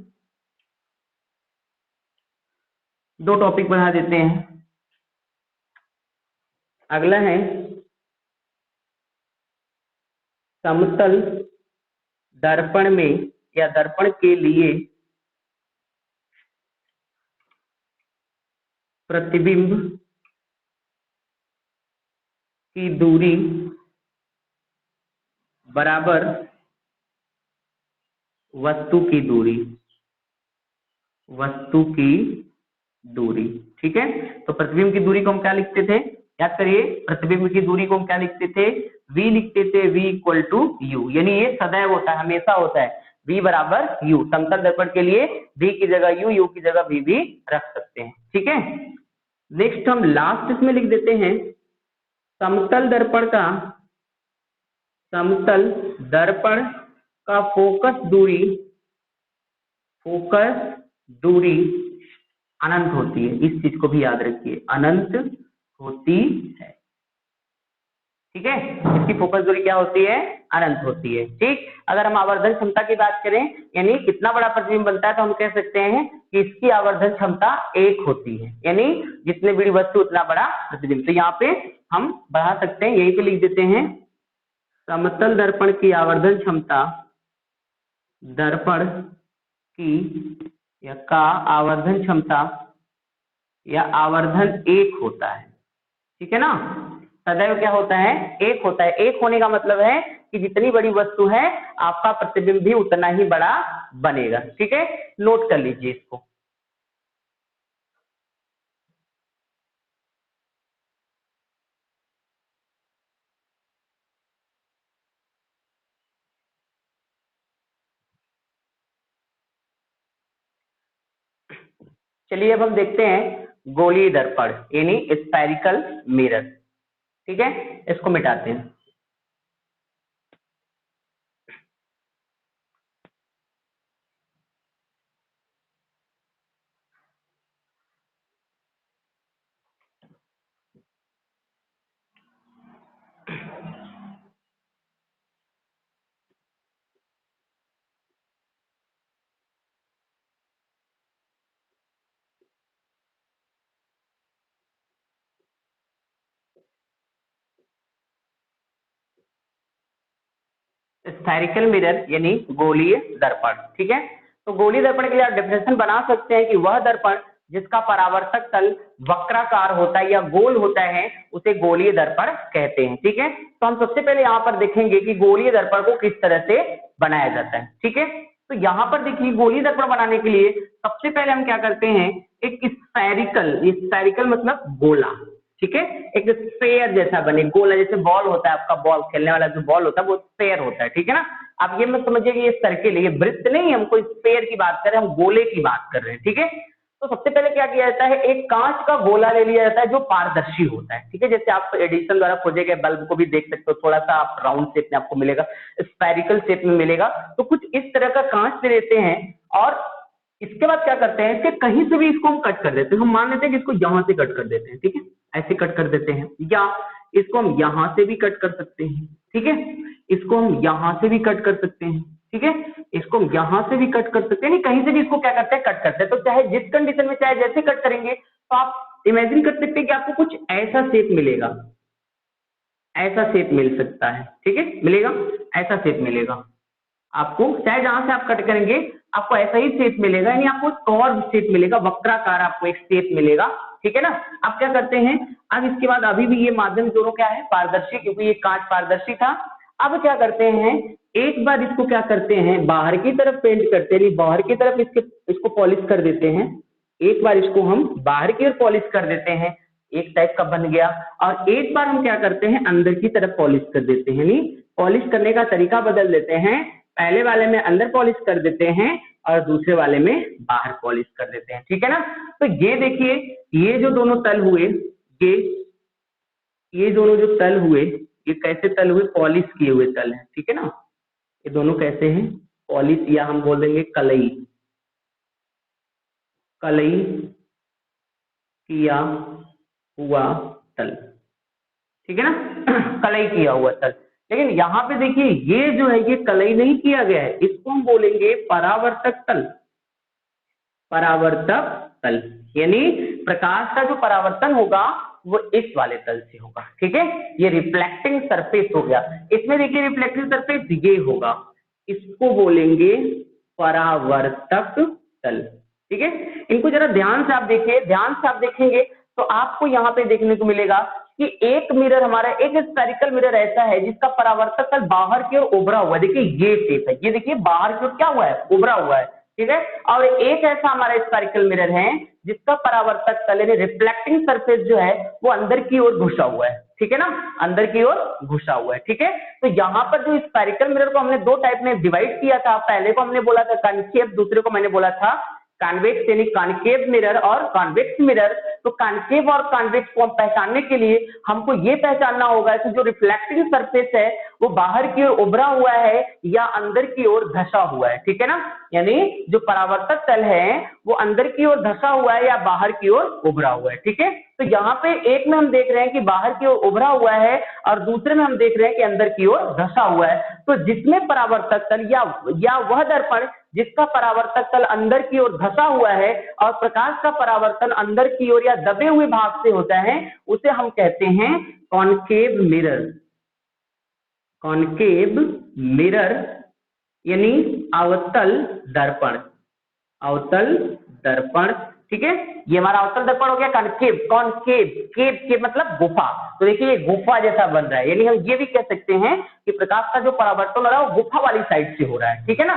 दो टॉपिक बढ़ा देते हैं। अगला है समतल दर्पण में या दर्पण के लिए प्रतिबिंब की दूरी बराबर वस्तु की दूरी, वस्तु की दूरी, ठीक है। तो प्रतिबिंब की दूरी को हम क्या लिखते थे, याद करिए, प्रतिबिंब की दूरी को हम क्या लिखते थे, v लिखते थे, v इक्वल टू यू। यानी ये सदैव होता है, हमेशा होता है, v बराबर u। समतल दर्पण के लिए v की जगह u, u की जगह v भी रख सकते हैं, ठीक है। नेक्स्ट हम लास्ट इसमें लिख देते हैं समतल दर्पण का, समतल दर्पण का फोकस दूरी, फोकस दूरी अनंत होती है। इस चीज को भी याद रखिए, अनंत होती है, ठीक है। इसकी फोकस दूरी क्या होती है, अनंत होती है, ठीक। अगर हम आवर्धन क्षमता की बात करें, यानी कितना बड़ा प्रतिबिंब बनता है, तो हम कह सकते हैं कि इसकी आवर्धन क्षमता 1 होती है, यानी जितने बड़ी वस्तु उतना बड़ा प्रतिबिंब। तो यहाँ पे हम बढ़ा सकते हैं, यहीं पे लिख देते हैं समतल दर्पण की आवर्धन क्षमता, दर्पण की या का आवर्धन क्षमता या आवर्धन 1 होता है, ठीक है ना। सदैव क्या होता है, 1 होता है। 1 होने का मतलब है कि जितनी बड़ी वस्तु है आपका प्रतिबिंब भी उतना ही बड़ा बनेगा, ठीक है। नोट कर लीजिए इसको। चलिए अब हम देखते हैं गोलीय दर्पण यानी स्फेरिकल मिरर, ठीक है। इसको मिटाते हैं। स्फेरिकल मिरर यानी गोलीय दर्पण, ठीक है। तो गोलीय दर्पण के लिए आप डेफिनेशन बना सकते हैं कि वह दर्पण जिसका परावर्तक तल वक्राकार होता है या गोल होता है उसे गोलीय दर्पण कहते हैं। ठीक है, तो हम सबसे पहले यहाँ पर देखेंगे कि गोलीय दर्पण को किस तरह से बनाया जाता है। ठीक है, तो यहाँ पर देखिए गोलीय दर्पण बनाने के लिए सबसे पहले हम क्या करते हैं, एक स्फेरिकल मतलब गोला, ठीक है, एक स्फेयर जैसा बने, गोला जैसे बॉल होता है आपका, बॉल खेलने वाला जो बॉल होता है वो स्फेयर होता है। ठीक है ना, आप ये मत समझिए कि ये सर्किल है, ये वृत्त नहीं, हम कोई स्फेयर की बात कर रहे हैं, हम गोले की बात कर रहे हैं। ठीक है, तो सबसे पहले क्या किया जाता है, एक कांच का गोला ले लिया जाता है जो पारदर्शी होता है। ठीक है, जैसे आप एडिशन द्वारा खोजे गए बल्ब को भी देख सकते हो, थोड़ा सा आप राउंड शेप में आपको मिलेगा, स्फेरिकल शेप में मिलेगा, तो कुछ इस तरह का कांच ले लेते हैं और इसके बाद क्या करते हैं, इसके कहीं से भी इसको हम कट कर देते हैं। हम मान लेते हैं कि इसको यहां से कट कर देते हैं, ठीक है, ऐसे कट कर देते हैं, या इसको हम यहां से भी कट कर सकते हैं। ठीक है, इसको हम यहां से भी कट कर सकते हैं। ठीक है, इसको हम यहां से भी कट कर सकते हैं, नहीं कहीं से भी इसको क्या करते हैं, कट करते हैं। तो चाहे जिस कंडीशन में चाहे जैसे कट करेंगे, तो आप इमेजिन कर सकते हैं कि आपको कुछ ऐसा शेप मिलेगा, ऐसा शेप मिल सकता है। ठीक है, मिलेगा, ऐसा शेप मिलेगा आपको, चाहे जहां से आप कट करेंगे आपको ऐसा ही शेप मिलेगा, यानी आपको कर्व शेप मिलेगा, वक्राकार आपको एक शेप मिलेगा। ठीक है ना, आप क्या करते हैं, अब इसके बाद अभी भी ये माध्यम दोनों क्या है, पारदर्शी, क्योंकि ये कांच पारदर्शी था। अब क्या करते हैं, एक बार इसको क्या करते हैं, बाहर की तरफ पेंट करते हैं, बाहर की तरफ इसको पॉलिश कर देते हैं। एक बार इसको हम बाहर की ओर पॉलिश कर देते हैं, एक टाइप का बन गया, और एक बार हम क्या करते हैं, अंदर की तरफ पॉलिश कर देते हैं, नहीं पॉलिश करने का तरीका बदल देते हैं, पहले वाले में अंदर पॉलिश कर देते हैं और दूसरे वाले में बाहर पॉलिश कर देते हैं। ठीक है ना, तो ये देखिए, ये जो दोनों तल हुए, ये दोनों जो तल हुए, ये कैसे तल हुए, पॉलिश किए हुए तल हैं। ठीक है ना, ये दोनों कैसे हैं, पॉलिश, या हम बोल देंगे कलई, कलई किया हुआ तल। ठीक है ना, कलई किया हुआ तल। लेकिन यहाँ पे देखिए ये जो है, ये कलई नहीं किया गया है, इसको हम बोलेंगे परावर्तक तल, परावर्तक तल, यानी प्रकाश का जो परावर्तन होगा वो इस वाले तल से होगा। ठीक है, ये रिफ्लेक्टिंग सरफेस हो गया, इसमें देखिए रिफ्लेक्टिंग सरफेस ये होगा, इसको बोलेंगे परावर्तक तल। ठीक है, इनको जरा ध्यान से आप देखिए, ध्यान से आप देखेंगे तो आपको यहाँ पे देखने को मिलेगा कि एक मिरर हमारा, एक स्फेरिकल मिरर ऐसा है जिसका परावर्तक तल बाहर की ओर उभरा हुआ है। देखिए ये शेप है, ये देखिए बाहर की ओर क्या हुआ है, उभरा हुआ है। ठीक है, और एक ऐसा हमारा स्फेरिकल मिरर है जिसका परावर्तक तल यानी रिफ्लेक्टिंग सरफेस जो है वो अंदर की ओर घुसा हुआ है। ठीक है ना, अंदर की ओर घुसा हुआ है। ठीक है, तो यहाँ पर जो स्फेरिकल मिरर को हमने दो टाइप में डिवाइड किया था, पहले को हमने बोला था कॉन्केव, दूसरे को मैंने बोला था कॉन्वेक्स, यानी कॉन्केव मिरर और कॉन्वेक्स मिरर। तो कॉन्केव और कॉन्वेक्स को हम पहचानने के लिए हमको ये पहचानना होगा कि जो रिफ्लेक्टिंग सरफेस है वो बाहर की ओर उभरा हुआ है या अंदर की ओर धंसा हुआ है। ठीक है ना, यानी जो परावर्तक तल है वो अंदर की ओर धंसा हुआ है या बाहर की ओर उभरा हुआ है। ठीक है, तो यहाँ पे एक में हम देख रहे हैं कि बाहर की ओर उभरा हुआ है और दूसरे में हम देख रहे हैं कि अंदर की ओर धंसा हुआ है। तो जिसमें परावर्तक तल या वह दर्पण जिसका परावर्तक तल अंदर की ओर धंसा हुआ है और प्रकाश का परावर्तन अंदर की ओर या दबे हुए भाग से होता है, उसे हम कहते हैं कॉन्केव मिरर। कॉन्केव मिरर यानी अवतल दर्पण, अवतल दर्पण। ठीक है, ये हमारा अवतल दर्पण हो गया कॉन्केव। कॉन्केव, केव के मतलब गुफा, तो देखिए ये गुफा जैसा बन रहा है, यानी हम ये भी कह सकते हैं कि प्रकाश का जो परावर्तन हो रहा है वो गुफा वाली साइड से हो रहा है। ठीक है ना,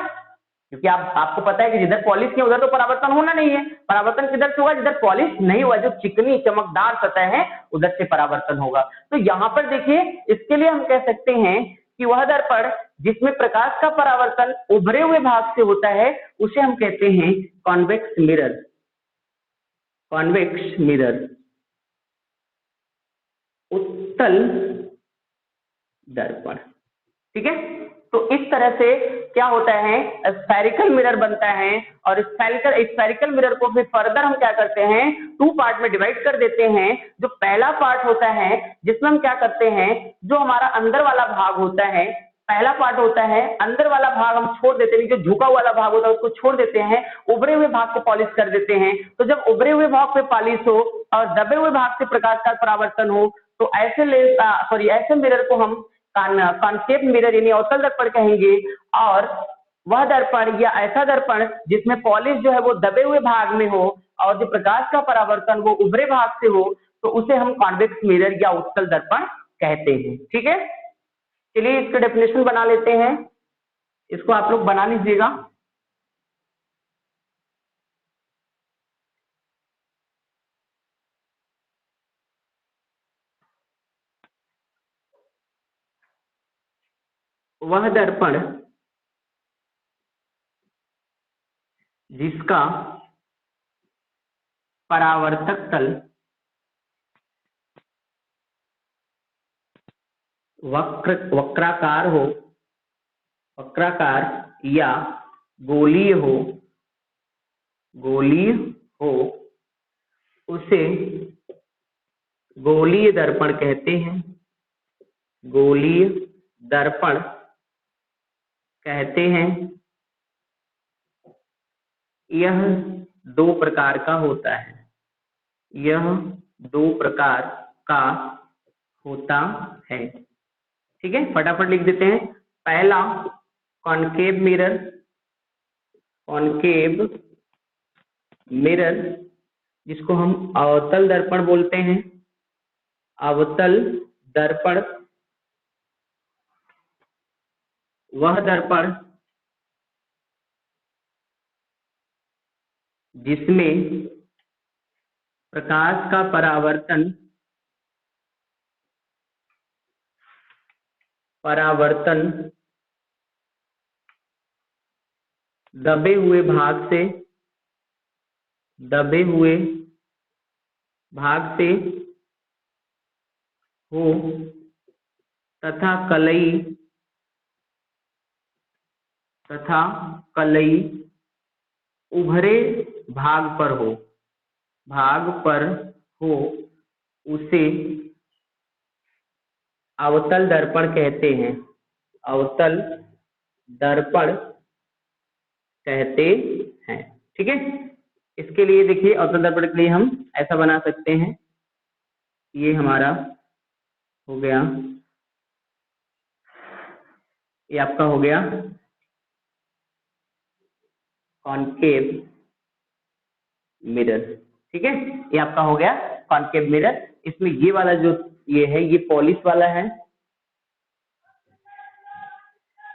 क्योंकि आपको पता है कि जिधर पॉलिश नहीं उधर तो परावर्तन होना नहीं है, परावर्तन किधर से होगा, जिधर पॉलिश नहीं हुआ, जो चिकनी चमकदार सतह है उधर से परावर्तन होगा। तो यहाँ पर देखिए, इसके लिए हम कह सकते हैं कि वह दर्पण जिसमें प्रकाश का परावर्तन उभरे हुए भाग से होता है उसे हम कहते हैं कॉन्वेक्स मिरर। कॉन्वेक्स मिरर, उत्तल दर्पण। ठीक है, तो इस तरह से क्या होता है, स्फेरिकल मिरर बनता है, और स्फेरिकल मिरर को फिर फर्दर हम क्या करते हैं, टू पार्ट में डिवाइड कर देते हैं। जो पहला पार्ट होता है जिसमें हम क्या करते हैं, जो हमारा अंदर वाला भाग होता है, पहला पार्ट होता है अंदर वाला भाग हम छोड़ देते हैं, जो झुका वाला भाग होता है उसको छोड़ देते हैं, उभरे हुए भाग को पॉलिश कर देते हैं। तो जब उभरे हुए भाग पे पॉलिश हो और दबे हुए भाग से प्रकाश का परावर्तन हो, तो ऐसे मिरर को हम कॉन्केव मिरर यानी अवतल दर्पण कहेंगे। और वह दर्पण या ऐसा दर्पण जिसमें पॉलिश जो है वो दबे हुए भाग में हो और जो प्रकाश का परावर्तन वो उभरे भाग से हो तो उसे हम कॉन्वेक्स मिरर या उत्तल दर्पण कहते हैं। ठीक है, चलिए इसका डेफिनेशन बना लेते हैं, इसको आप लोग बना लीजिएगा। वह दर्पण जिसका परावर्तक तल वक्राकार या गोलीय हो उसे गोलीय दर्पण कहते हैं। गोलीय दर्पण कहते हैं। यह दो प्रकार का होता है। यह दो प्रकार का होता है। ठीक है, फटाफट लिख देते हैं। पहला कॉनकेव मिरर जिसको हम अवतल दर्पण बोलते हैं। अवतल दर्पण वह दर्पण जिसमें प्रकाश का परावर्तन दबे हुए भाग से हो तथा कलई उभरे भाग पर हो उसे अवतल दर्पण कहते हैं। अवतल दर्पण कहते हैं। ठीक है, इसके लिए देखिए अवतल दर्पण के लिए हम ऐसा बना सकते हैं। ये हमारा हो गया, ये आपका हो गया कॉनकेव मिरर। ठीक है, ये आपका हो गया कॉनकेव मिरर। इसमें ये वाला जो ये है ये पॉलिश वाला है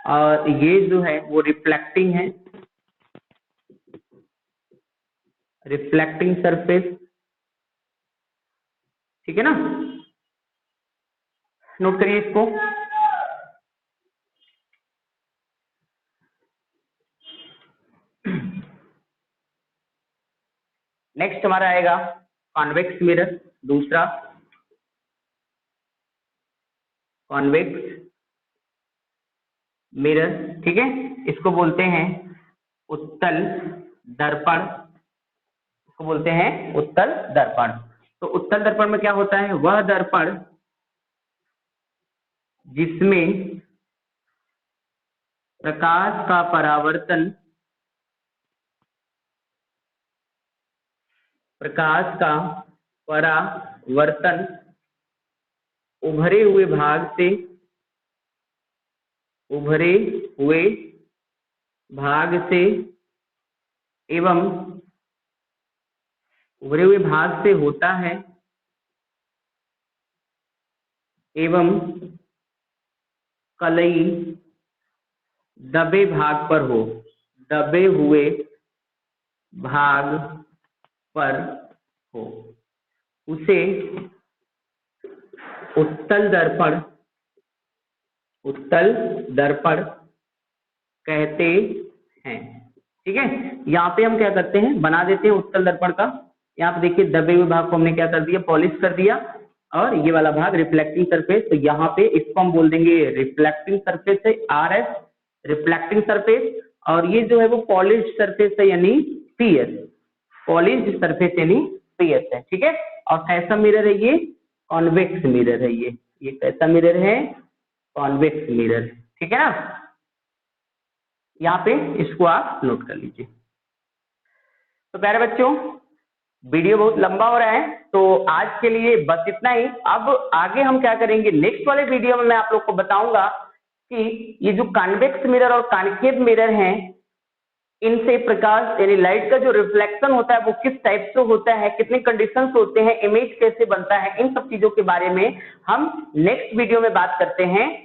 और ये जो है वो रिफ्लेक्टिंग है, रिफ्लेक्टिंग सरफेस। ठीक है ना, नोट करिए इसको। नेक्स्ट हमारा आएगा कॉन्वेक्स मिरर, दूसरा कॉन्वेक्स मिरर। ठीक है, इसको बोलते हैं उत्तल दर्पण, इसको बोलते हैं उत्तल दर्पण। तो उत्तल दर्पण में क्या होता है, वह दर्पण जिसमें प्रकाश का परावर्तन उभरे हुए भाग से एवं उभरे हुए भाग से होता है एवं कलई दबे हुए भाग पर हो उसे उत्तल दर्पण कहते हैं। ठीक है, यहाँ पे हम क्या करते हैं, बना देते हैं उत्तल दर्पण का। यहाँ पे देखिए दबे हुए भाग को हमने क्या कर दिया, पॉलिश कर दिया, और ये वाला भाग रिफ्लेक्टिंग सरफेस। तो यहाँ पे इसको हम बोल देंगे रिफ्लेक्टिंग सरफेस है, RS रिफ्लेक्टिंग सरफेस, और ये जो है वो पॉलिश सरफेस है यानी PS, पॉलिश सरफेस यानी PS है। ठीक है, और कैसा मिरर है ये, कॉन्वेक्स मिरर है। ये कैसा मिरर है, कॉन्वेक्स मिरर। ठीक है ना, यहाँ पे इसको आप नोट कर लीजिए। तो प्यारे बच्चों, वीडियो बहुत लंबा हो रहा है तो आज के लिए बस इतना ही। अब आगे हम क्या करेंगे, नेक्स्ट वाले वीडियो में मैं आप लोग को बताऊंगा कि ये जो कॉन्वेक्स मिरर और कॉनकेव मिरर हैं इनसे प्रकाश यानी लाइट का जो रिफ्लेक्शन होता है वो किस टाइप से होता है, कितने कंडीशंस होते हैं, इमेज कैसे बनता है, इन सब चीजों के बारे में हम नेक्स्ट वीडियो में बात करते हैं।